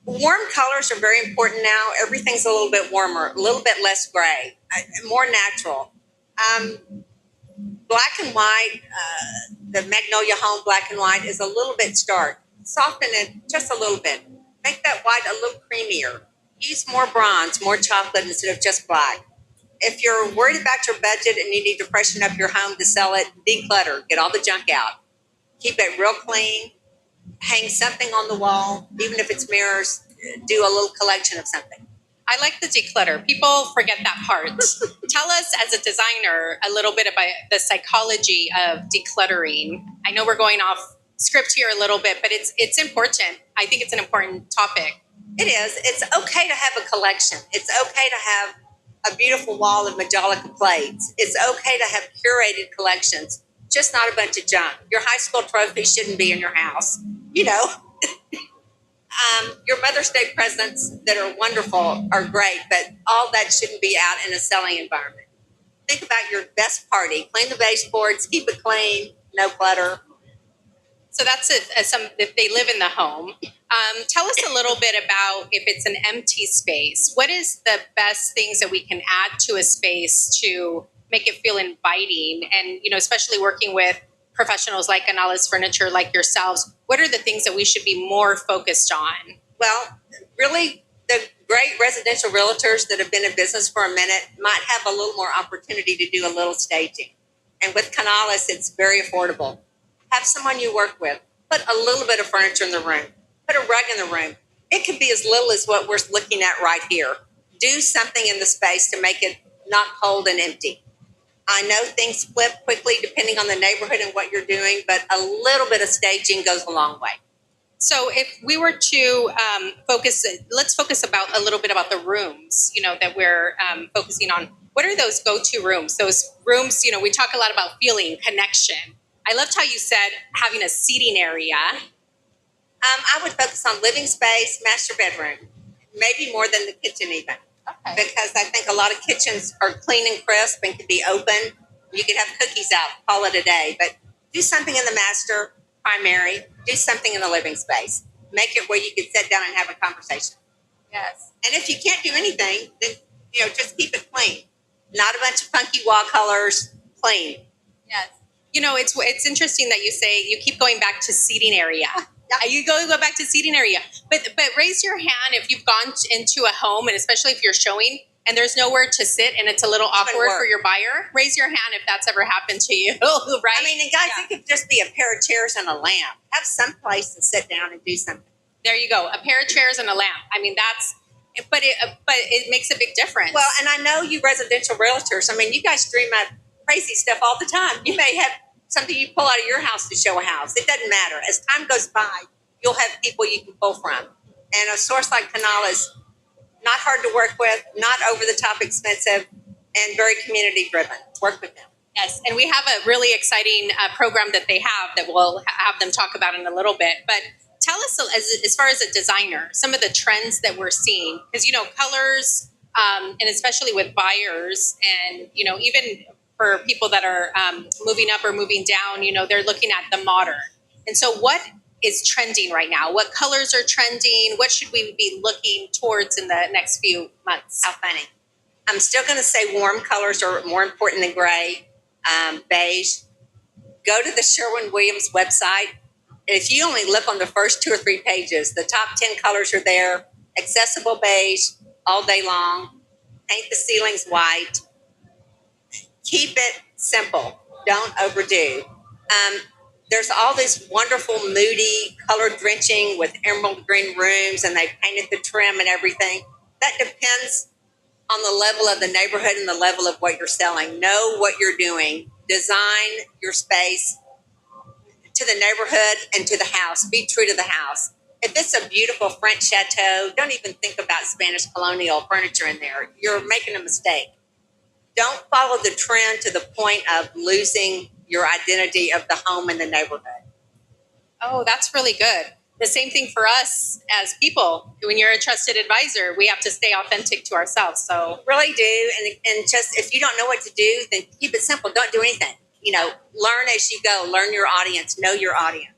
Warm colors are very important now. Everything's a little bit warmer, a little bit less gray, more natural. Black and white, the Magnolia Home black and white is a little bit stark. Soften it just a little bit. Make that white a little creamier. Use more bronze, more chocolate instead of just black. If you're worried about your budget and you need to freshen up your home to sell it, declutter. Get all the junk out. Keep it real clean. Hang something on the wall, even if it's mirrors. Do a little collection of something. I like the declutter. People forget that part. Tell us, as a designer, a little bit about the psychology of decluttering. I know we're going off script here a little bit, but it's important. I think it's an important topic. It is. It's okay to have a collection. It's okay to have a beautiful wall of Majolica plates. It's okay to have curated collections, just not a bunch of junk. Your high school trophies shouldn't be in your house. Your Mother's Day presents that are wonderful are great, but all that shouldn't be out in a selling environment. Think about your best party. Clean the baseboards, keep it clean, no clutter. So that's it. If they live in the home, tell us a little bit about if it's an empty space. What is the best things that we can add to a space to make it feel inviting? And especially working with professionals like Canales Furniture, like yourselves, what are the things that we should be more focused on? Well, really, the great residential realtors that have been in business for a minute might have a little more opportunity to do a little staging. And with Canales, it's very affordable. Have someone you work with. Put a little bit of furniture in the room. Put a rug in the room. It could be as little as what we're looking at right here. Do something in the space to make it not cold and empty. I know things flip quickly depending on the neighborhood and what you're doing, but a little bit of staging goes a long way. So if we were to let's focus about a little bit about the rooms, that we're focusing on. What are those go-to rooms? Those rooms, we talk a lot about feeling, connection. I loved how you said having a seating area. I would focus on living space, master bedroom, maybe more than the kitchen even. Okay. Because I think a lot of kitchens are clean and crisp and can be open. You can have cookies out, call it a day, but do something in the master primary, do something in the living space. Make it where you can sit down and have a conversation. Yes. And if you can't do anything, then, just keep it clean. Not a bunch of funky wall colors, clean. Yes. It's interesting that you say you keep going back to seating area. You go back to seating area, but raise your hand if you've gone into a home, and especially if you're showing and there's nowhere to sit and it's a little awkward for your buyer. Raise your hand if that's ever happened to you, right? I mean, and guys, it could just be a pair of chairs and a lamp. Have some place to sit down and do something. There you go, a pair of chairs and a lamp. I mean, but it makes a big difference. Well, and I know you residential realtors. I mean, you guys dream up crazy stuff all the time. You may have something you pull out of your house to show a house. It doesn't matter. As time goes by, you'll have people you can pull from. And a source like Canal is not hard to work with, not over the top expensive, and very community driven. Work with them. Yes, and we have a really exciting program that they have that we'll have them talk about in a little bit. But tell us, as far as a designer, some of the trends that we're seeing. Because, colors, and especially with buyers and, even for people that are moving up or moving down, they're looking at the modern. And so what is trending right now? What colors are trending? What should we be looking towards in the next few months? How funny. I'm still going to say warm colors are more important than gray, beige. Go to the Sherwin-Williams website. If you only look on the first 2 or 3 pages, the top 10 colors are there. Accessible beige all day long. Paint the ceilings white. Keep it simple. Don't overdo. There's all this wonderful, moody, color drenching with emerald green rooms, and they painted the trim and everything. That depends on the level of the neighborhood and the level of what you're selling. Know what you're doing. Design your space to the neighborhood and to the house. Be true to the house. If it's a beautiful French chateau, don't even think about Spanish colonial furniture in there. You're making a mistake. Don't follow the trend to the point of losing your identity of the home and the neighborhood. Oh, that's really good. The same thing for us as people. When you're a trusted advisor, we have to stay authentic to ourselves. So really do. And just, if you don't know what to do, then keep it simple. Don't do anything. Learn as you go. Learn your audience. Know your audience.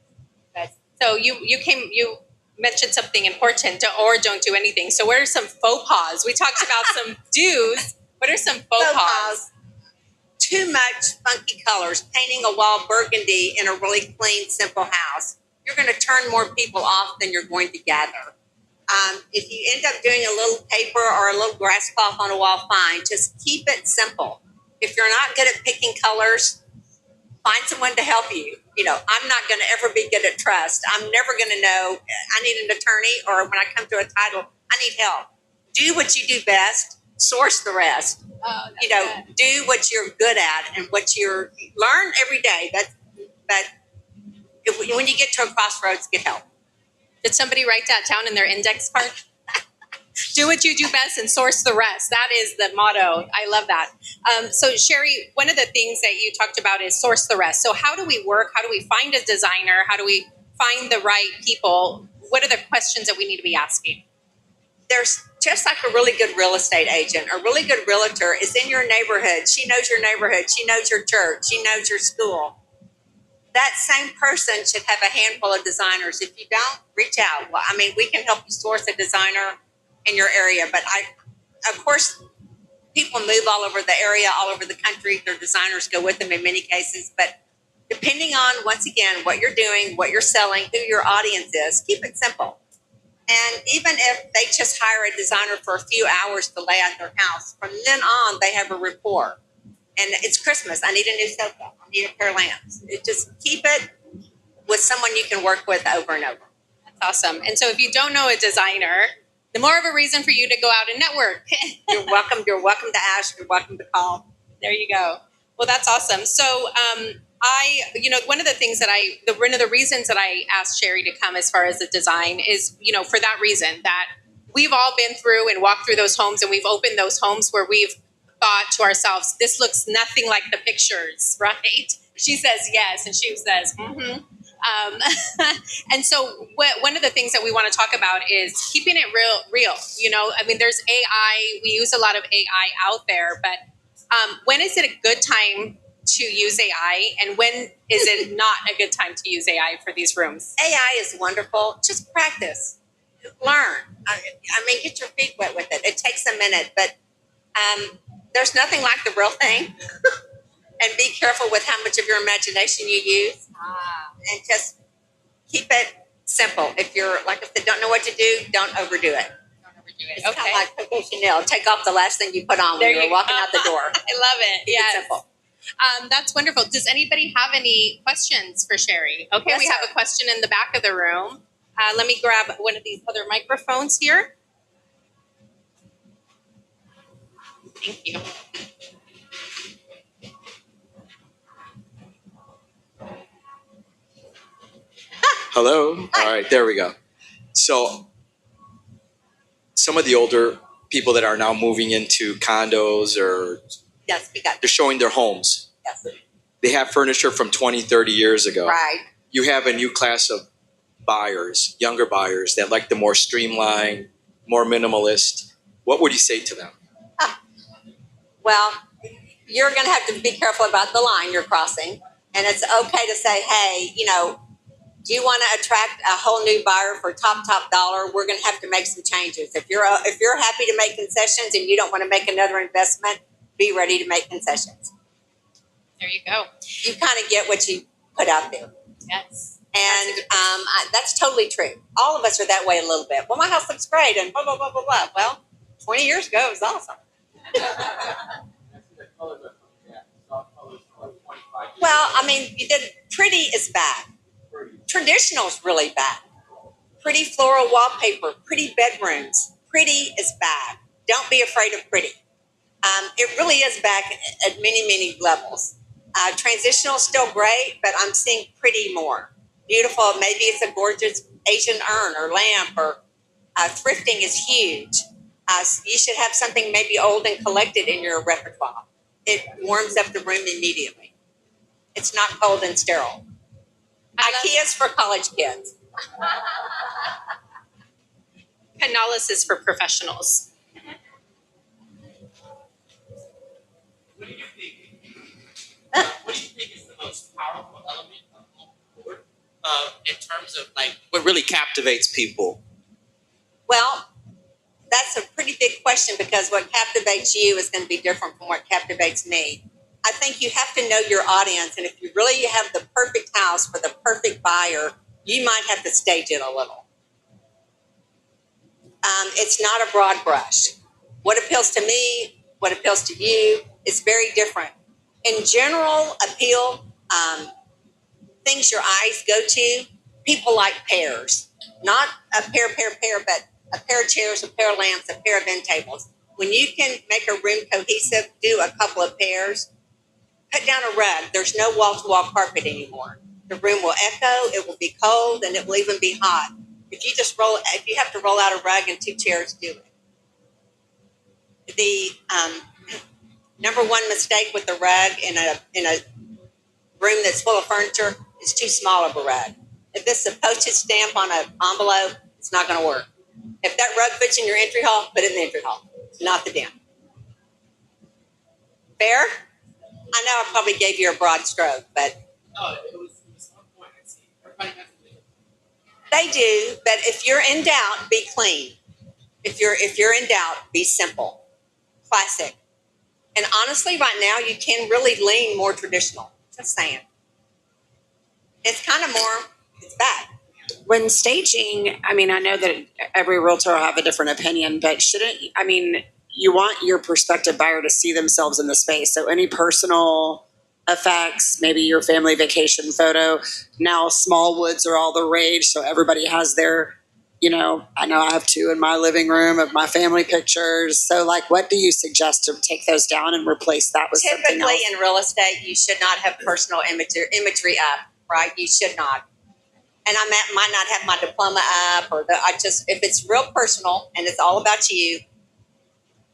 So you mentioned something important, or don't do anything. So what are some faux pas? We talked about some do's. What are some faux pas? Too much funky colors. Painting a wall burgundy in a really clean, simple house. You're going to turn more people off than you're going to gather. If you end up doing a little paper or a little grass cloth on a wall, fine. Just keep it simple. If you're not good at picking colors, find someone to help you. I'm not going to ever be good at trust. I'm never going to know. I need an attorney, or when I come to a title, I need help. Do what you do best. Source the rest. Do what you're good at and what you're learn every day. When you get to a crossroads, get help. Did somebody write that down in their index card? Do what you do best and source the rest. That is the motto. I love that. So Sherry, one of the things that you talked about is source the rest. So how do we work? How do we find a designer? How do we find the right people? What are the questions that we need to be asking? There's just like a really good real estate agent, a really good realtor is in your neighborhood. She knows your neighborhood. She knows your church. She knows your school. That same person should have a handful of designers. If you don't, reach out. Well, we can help you source a designer in your area. But of course, people move all over the area, all over the country. Their designers go with them in many cases. But depending on, once again, what you're doing, what you're selling, who your audience is, keep it simple. And even if they just hire a designer for a few hours to lay out their house, from then on, they have a rapport. And it's Christmas. I need a new sofa. I need a pair of lamps. Just keep it with someone you can work with over and over. That's awesome. And so if you don't know a designer, the more of a reason for you to go out and network. You're welcome. You're welcome to ask. You're welcome to call. There you go. Well, that's awesome. So, one of the things that one of the reasons that I asked Sherry to come as far as the design is, for that reason that we've all been through and walked through those homes, and we've opened those homes where we've thought to ourselves, this looks nothing like the pictures, right? She says yes, and she says, mm-hmm. And so one of the things that we want to talk about is keeping it real. There's AI. We use a lot of AI out there, but when is it a good time to use AI, and when is it not a good time to use AI for these rooms? AI is wonderful. Just practice, learn. Get your feet wet with it. It takes a minute, but there's nothing like the real thing. And be careful with how much of your imagination you use, and just keep it simple. If you're, like I said, don't know what to do, don't overdo it. It's kind of like Coco Chanel. Take off the last thing you put on when you're walking out the door. I love it. Keep it simple. That's wonderful. Does anybody have any questions for Sherry? Okay, Yes, we have a question in the back of the room. Let me grab one of these other microphones here. Thank you. Hello. Hi. All right, there we go. So, some of the older people that are now moving into condos, or Yes, we got they're showing their homes. yes. They have furniture from 20, 30 years ago. Right. You have a new class of buyers, younger buyers that like the more streamlined, more minimalist. What would you say to them? Well, you're going to have to be careful about the line you're crossing. And it's okay to say, hey, do you want to attract a whole new buyer for top dollar? We're going to have to make some changes. If you're happy to make concessions and you don't want to make another investment, be ready to make concessions. There you go. You kind of get what you put out there. Yes. And that's totally true. All of us are that way a little bit. Well, my house looks great and blah, blah, blah, blah, blah. Well, 20 years ago, it was awesome. Well, pretty is bad. Traditional is really bad. Pretty floral wallpaper, pretty bedrooms. Pretty is bad. Don't be afraid of pretty. It really is back at many, many levels. Transitional is still great, but I'm seeing pretty more. Beautiful. Maybe it's a gorgeous Asian urn or lamp, or thrifting is huge. You should have something maybe old and collected in your repertoire. It warms up the room immediately. It's not cold and sterile. IKEA's for college kids. Canalys is for professionals. What do you think is the most powerful element of home decor in terms of what really captivates people? Well, that's a pretty big question, because what captivates you is going to be different from what captivates me. I think you have to know your audience, and if you really have the perfect house for the perfect buyer, you might have to stage it a little. It's not a broad brush. What appeals to me, what appeals to you, is very different. In general appeal, things your eyes go to, people like pairs. Not a pair, but a pair of chairs, a pair of lamps, a pair of end tables. When you can make a room cohesive, do a couple of pairs. Put down a rug. There's no wall-to-wall carpet anymore. The room will echo, it will be cold, and it will even be hot. If you have to roll out a rug and 2 chairs, do it. The number one mistake with the rug in a room that's full of furniture is too small of a rug. If this is a postage stamp on an envelope, it's not going to work. If that rug fits in your entry hall, put it in the entry hall, not the den. Fair? I know I probably gave you a broad stroke, but No, it was one point. I see. Everybody has to live. they do. But if you're in doubt, be clean. If you're in doubt, be simple, classic. And honestly, right now you can really lean more traditional. Just saying. It's kind of more. It's bad. When staging, I know that every realtor will have a different opinion, but you want your prospective buyer to see themselves in the space. So any personal effects, maybe your family vacation photo. Now small woods are all the rage, so everybody has their I know I have two in my living room of my family pictures. So, like, what do you suggest to take those down and replace that with something Typically else? in real estate, you should not have personal imagery up, right? You should not. And might not have my diploma up, or if it's real personal and it's all about you,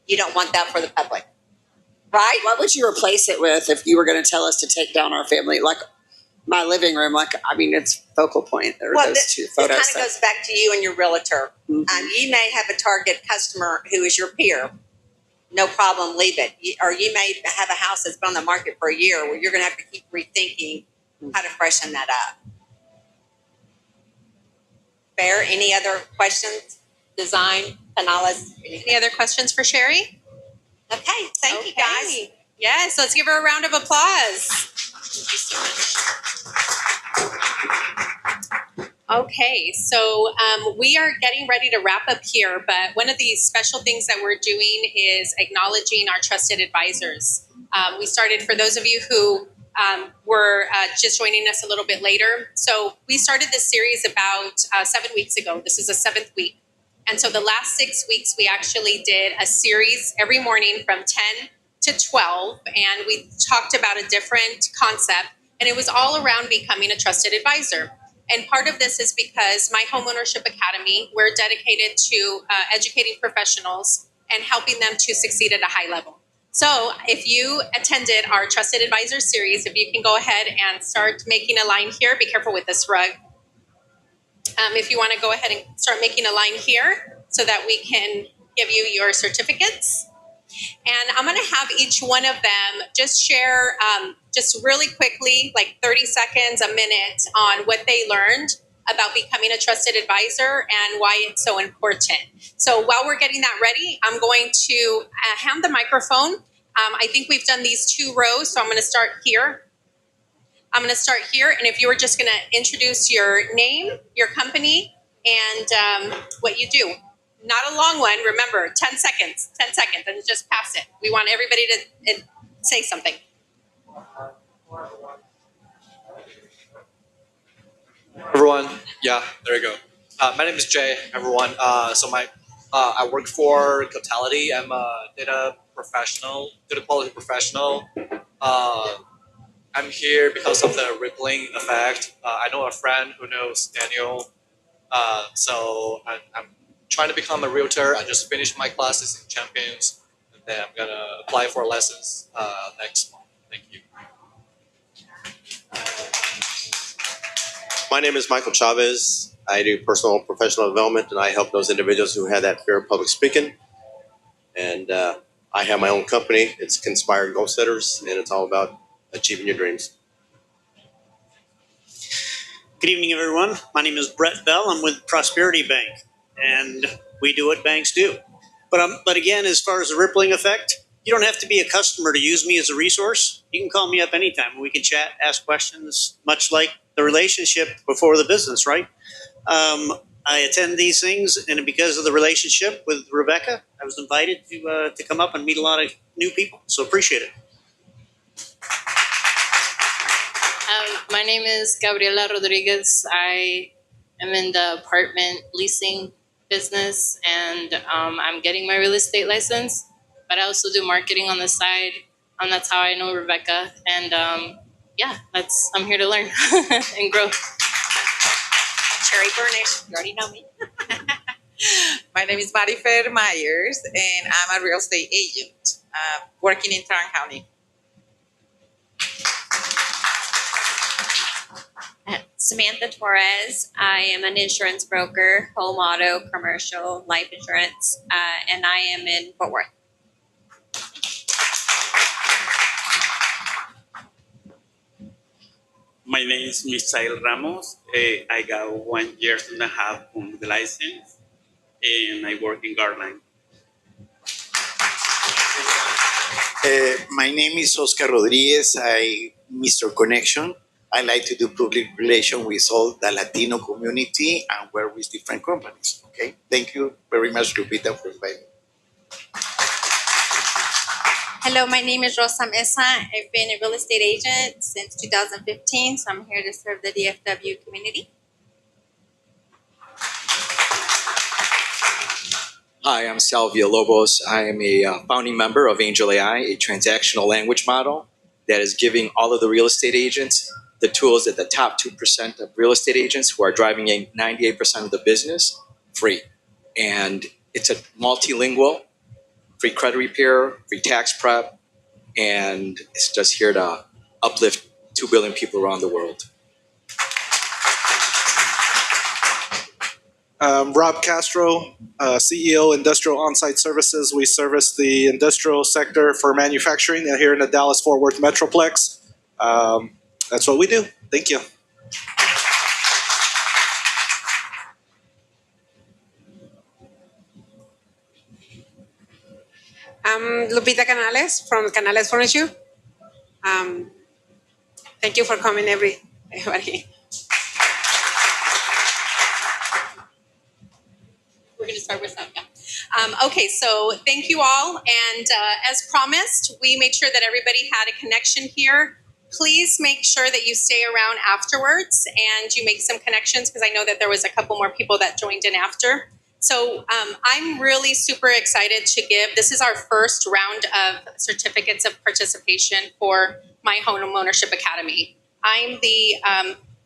you don't want that for the public, right? What would you replace it with if you were going to tell us to take down our family? Like, my living room, it's focal point. There are those two It photos. kind of goes back to you and your realtor. Mhm. You may have a target customer who is your peer. No problem, leave it. Or you may have a house that's been on the market for a year where you're going to have to keep rethinking how to freshen that up. Fair? Any other questions? Design, Canales? Any other questions for Sherry? Okay, thank you guys. Yes, let's give her a round of applause. Thank you so much. Okay, so we are getting ready to wrap up here, but one of the special things that we're doing is acknowledging our trusted advisors. We started, for those of you who were just joining us a little bit later, so we started this series about 7 weeks ago. This is the 7th week. And so the last 6 weeks, we actually did a series every morning from 10 to 12, and we talked about a different concept, and it was all around becoming a trusted advisor. And part of this is because my Homeownership Academy, we're dedicated to educating professionals and helping them to succeed at a high level. So if you attended our Trusted Advisor series, if you can go ahead and start making a line here. Be careful with this rug. If you want to go ahead and start making a line here so that we can give you your certificates. And I'm going to have each one of them just share just really quickly, like 30 seconds, a minute, on what they learned about becoming a trusted advisor and why it's so important. So while we're getting that ready, I'm going to hand the microphone. I think we've done these 2 rows, so I'm going to start here. And if you were just going to introduce your name, your company, and what you do. Not a long one, remember, 10 seconds, and just pass it. We want everybody to say something. Everyone, yeah, there you go. My name is Jay, everyone. I work for Cotality. I'm a data quality professional. I'm here because of the rippling effect. I know a friend who knows Daniel. I'm trying to become a realtor. I just finished my classes in Champions, and then I'm gonna apply for lessons next month. Thank you. My name is Michael Chavez. I do personal and professional development, and I help those individuals who have that fear of public speaking. And I have my own company. It's Conspired Goal Setters, and it's all about achieving your dreams. Good evening, everyone. My name is Brett Bell. I'm with Prosperity Bank, and we do what banks do. But again, as far as the rippling effect, you don't have to be a customer to use me as a resource. You can call me up anytime. We can chat, ask questions, much like the relationship before the business, right? I attend these things, and because of the relationship with Rebecca, I was invited to come up and meet a lot of new people. So appreciate it. My name is Gabriela Rodriguez. I am in the apartment leasing business, and I'm getting my real estate license, but I also do marketing on the side. That's how I know Rebecca. And I'm here to learn and grow. Cherry Burnish, you already know me. My name is Marifer Myers, and I'm a real estate agent working in Tarrant County. Samantha Torres. I am an insurance broker, home, auto, commercial, life insurance, and I am in Fort Worth. My name is Misael Ramos. I got 1.5 years on the license, and I work in Garland. My name is Oscar Rodriguez. I Mr. Connection. I like to do public relations with all the Latino community and work with different companies. Okay, thank you very much, Lupita, for inviting me. Hello, my name is Rosa Mesa. I've been a real estate agent since 2015, so I'm here to serve the DFW community. Hi, I'm Sal Villalobos. I am a founding member of Angel AI, a transactional language model that is giving all of the real estate agents the tools that the top 2% of real estate agents who are driving in 98% of the business free. And it's a multilingual, free credit repair, free tax prep, and it's just here to uplift 2 billion people around the world. Rob Castro, CEO, Industrial Onsite Services. We service the industrial sector for manufacturing here in the Dallas-Fort Worth Metroplex. That's what we do. Thank you. I'm Lupita Canales from Canales Furniture. Thank you for coming, everybody. We're going to start with some. Okay, so thank you all. And as promised, we made sure that everybody had a connection here. Please make sure that you stay around afterwards and you make some connections, because I know that there was a couple more people that joined in after. So I'm really super excited to give. This is our first round of certificates of participation for My Homeownership Academy. I'm the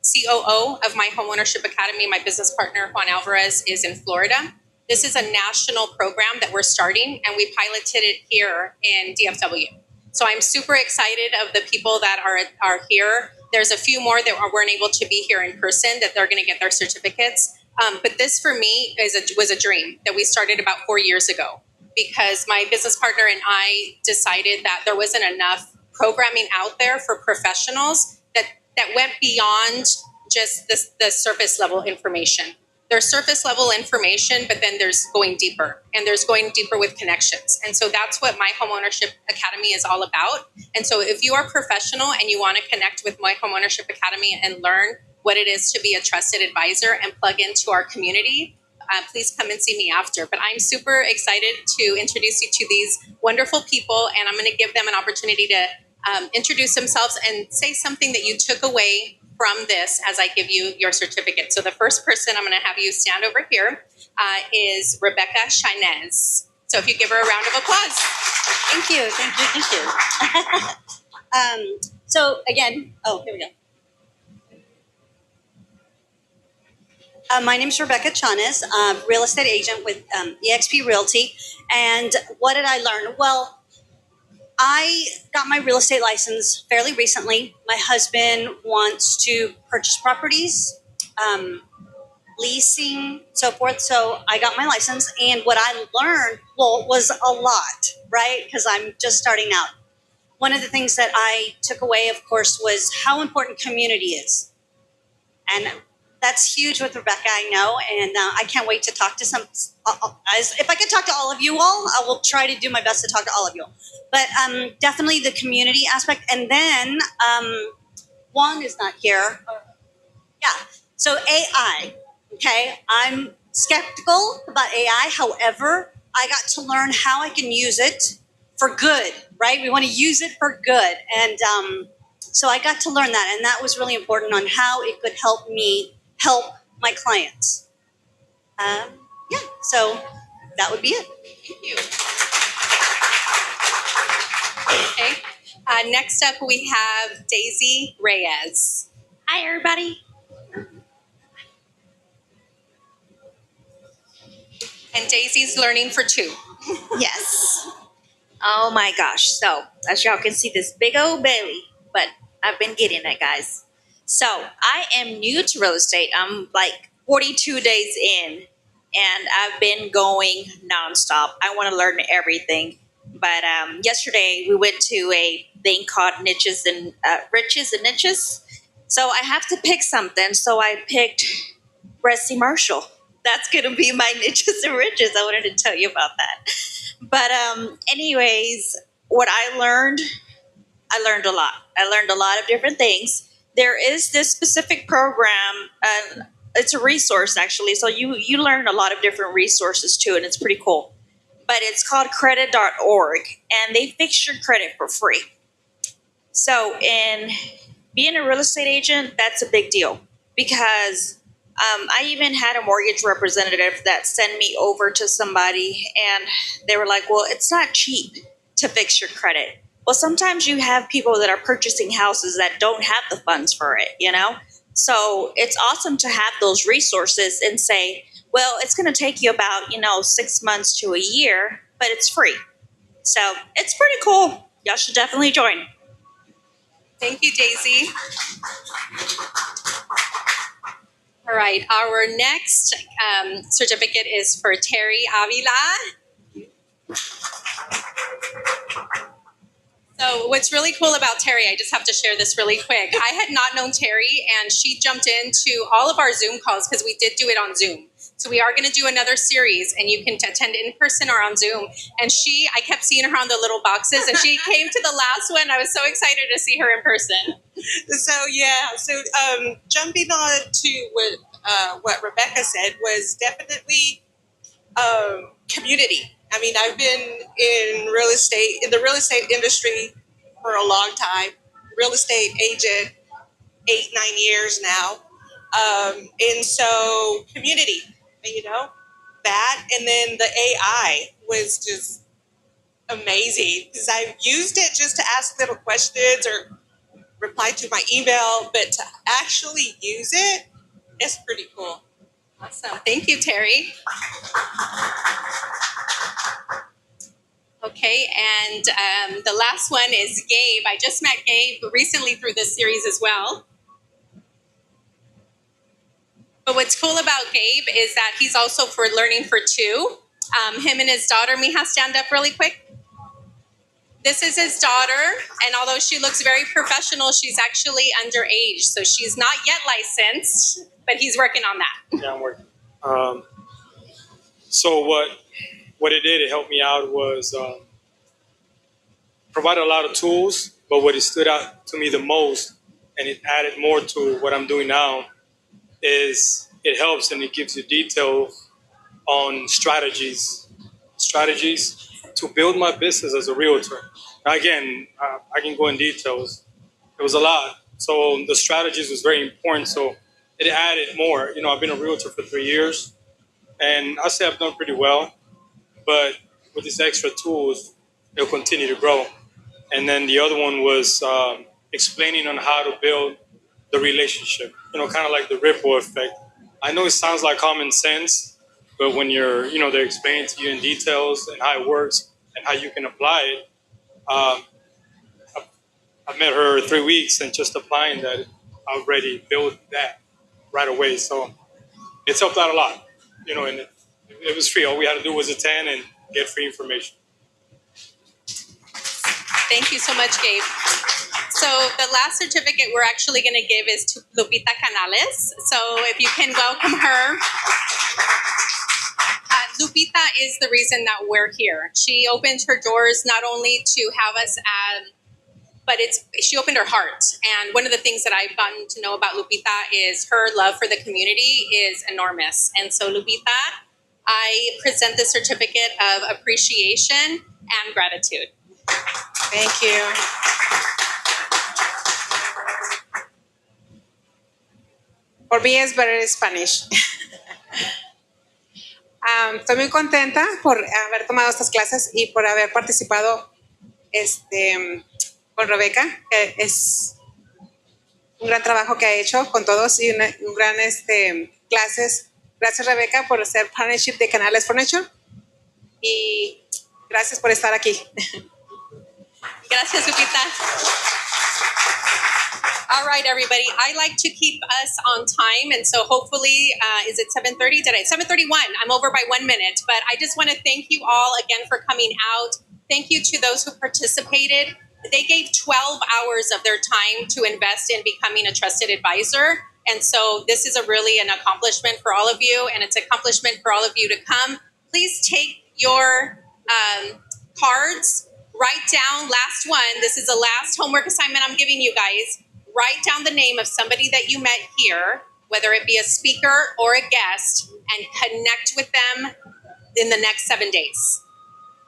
COO of My Homeownership Academy. My business partner, Juan Alvarez, is in Florida. This is a national program that we're starting, and we piloted it here in DFW. So I'm super excited of the people that are here. There's a few more that weren't able to be here in person that they're going to get their certificates. But this for me was a dream that we started about 4 years ago, because my business partner and I decided that there wasn't enough programming out there for professionals that went beyond just the surface level information. There's surface level information, but then there's going deeper, and there's going deeper with connections. And so that's what My Homeownership Academy is all about. And so if you are professional and you want to connect with My Homeownership Academy and learn what it is to be a trusted advisor and plug into our community, please come and see me after. But I'm super excited to introduce you to these wonderful people, and I'm going to give them an opportunity to introduce themselves and say something that you took away from this as I give you your certificate. So the first person I'm going to have you stand over here is Rebecca Shinez. So if you give her a round of applause. Thank you. So again, here we go. My name is Rebecca Chanes, real estate agent with eXp Realty. And what did I learn? Well, I got my real estate license fairly recently. My husband wants to purchase properties, leasing, so forth. So I got my license, and what I learned, was a lot, right? Because I'm just starting out. One of the things that I took away, of course, was how important community is. And that's huge with Rebecca, I know, and I can't wait to talk to some. If I can talk to all of you all, I will try to do my best to talk to all of you. But definitely the community aspect, and then Juan is not here. Yeah. So AI. Okay, I'm skeptical about AI. However, I got to learn how I can use it for good. Right? We want to use it for good, and so I got to learn that, and that was really important on how it could help me help my clients. Yeah, so that would be it. Thank you. Okay. Next up, we have Daisy Reyes. Hi, everybody. And Daisy's learning for 2. Yes. Oh my gosh. So, as y'all can see, this big old belly, but I've been getting it, guys. So, I am new to real estate. I'm like 42 days in, and I've been going nonstop. I want to learn everything. But yesterday, we went to a thing called Riches and Niches. So, I have to pick something. So, I picked Resi Marshall. That's going to be my Niches and Riches. I wanted to tell you about that. But anyways, what I learned a lot. I learned a lot of different things. There is this specific program, it's a resource actually, so you learn a lot of different resources too, and it's pretty cool. But it's called credit.org, and they fix your credit for free. So in being a real estate agent, that's a big deal, because I even had a mortgage representative that sent me over to somebody, and they were like, well, it's not cheap to fix your credit. Well, sometimes you have people that are purchasing houses that don't have the funds for it, you know? So it's awesome to have those resources and say, well, it's going to take you about, 6 months to a year, but it's free. So it's pretty cool. Y'all should definitely join. Thank you, Daisy. All right, our next certificate is for Terry Avila. So what's really cool about Terry, I just have to share this really quick. I had not known Terry, and she jumped into all of our Zoom calls because we did do it on Zoom. So we are going to do another series, and you can attend in person or on Zoom. And I kept seeing her on the little boxes, and she came to the last one. I was so excited to see her in person. So jumping on to what Rebecca said was definitely community. I mean, I've been in the real estate industry for a long time. Real estate agent, 8-9 years now. And so community, that, and then the AI was just amazing because I've used it just to ask little questions or reply to my email, but to actually use it, it's pretty cool. Awesome. Thank you, Terry. Okay, and the last one is Gabe. I just met Gabe recently through this series as well. But what's cool about Gabe is that he's also for Learning for Two. Him and his daughter, Mija, stand up really quick. This is his daughter, and although she looks very professional, she's actually underage. So she's not yet licensed, but he's working on that. Yeah, I'm working. So what it did, it helped me out was provide a lot of tools, but what it stood out to me the most, and it added more to what I'm doing now, is it helps and it gives you detail on strategies to build my business as a realtor. Now, again, I can go in details. It was a lot. So the strategies was very important. So it added more. I've been a realtor for 3 years, and I say I've done pretty well. But with these extra tools, it'll continue to grow. And then the other one was explaining on how to build the relationship, kind of like the ripple effect. I know it sounds like common sense, but when they're explaining to you in details and how it works and how you can apply it. I met her 3 weeks, and just applying that, I already built that right away. So it's helped out a lot, and it was free. All we had to do was attend and get free information. Thank you so much, Gabe. So the last certificate we're actually going to give is to Lupita Canales. So if you can welcome her. Lupita is the reason that we're here. She opened her doors not only to have us but she opened her heart. And one of the things that I've gotten to know about Lupita is her love for the community is enormous. And so Lupita, I present the certificate of appreciation and gratitude. Thank you. For me es better in Spanish. Estoy muy contenta por haber tomado estas clases y por haber participado con Rebeca, que es un gran trabajo que ha hecho con todos y un gran clases. Gracias, Rebeca, por ser partnership de Canales Furniture y gracias por estar aquí. Gracias, Lupita. All right, everybody. I like to keep us on time, and so hopefully, is it 7:30 today? 7:31. I'm over by 1 minute, but I just want to thank you all again for coming out. Thank you to those who participated. They gave 12 hours of their time to invest in becoming a trusted advisor, and so this is really an accomplishment for all of you, and it's an accomplishment for all of you to come. Please take your cards. Write down, last one, this is the last homework assignment I'm giving you guys. Write down the name of somebody that you met here, whether it be a speaker or a guest, and connect with them in the next 7 days.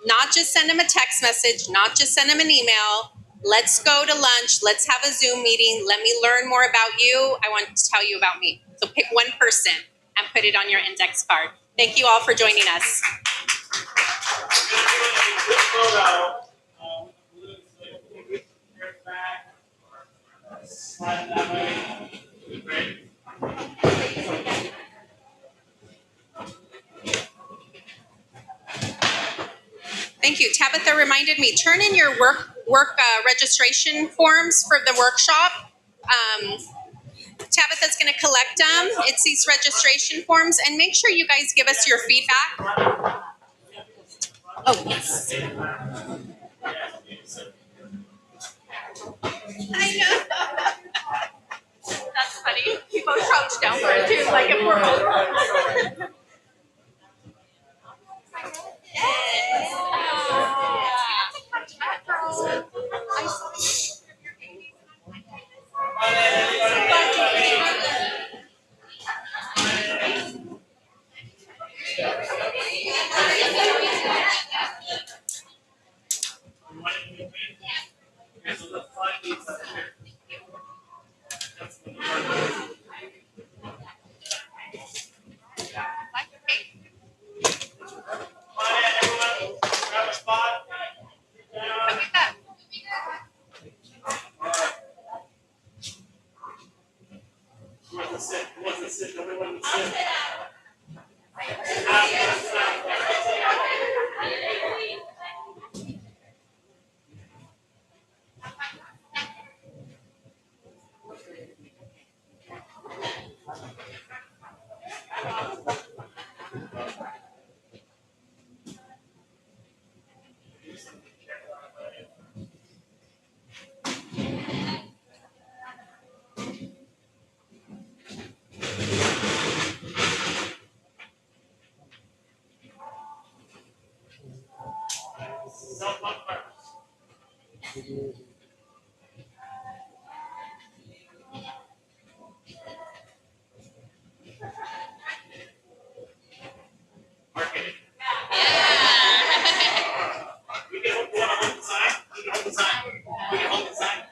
Not just send them a text message, not just send them an email. Let's go to lunch. Let's have a Zoom meeting. Let me learn more about you. I want to tell you about me. So pick one person and put it on your index card. Thank you all for joining us. Thank you. Tabitha reminded me, turn in your work registration forms for the workshop. Tabitha's going to collect them. It's these registration forms, and make sure you guys give us your feedback. Oh, yes. I know. That's funny. We both crouched down for it too, like if we're both. We can hold the sign.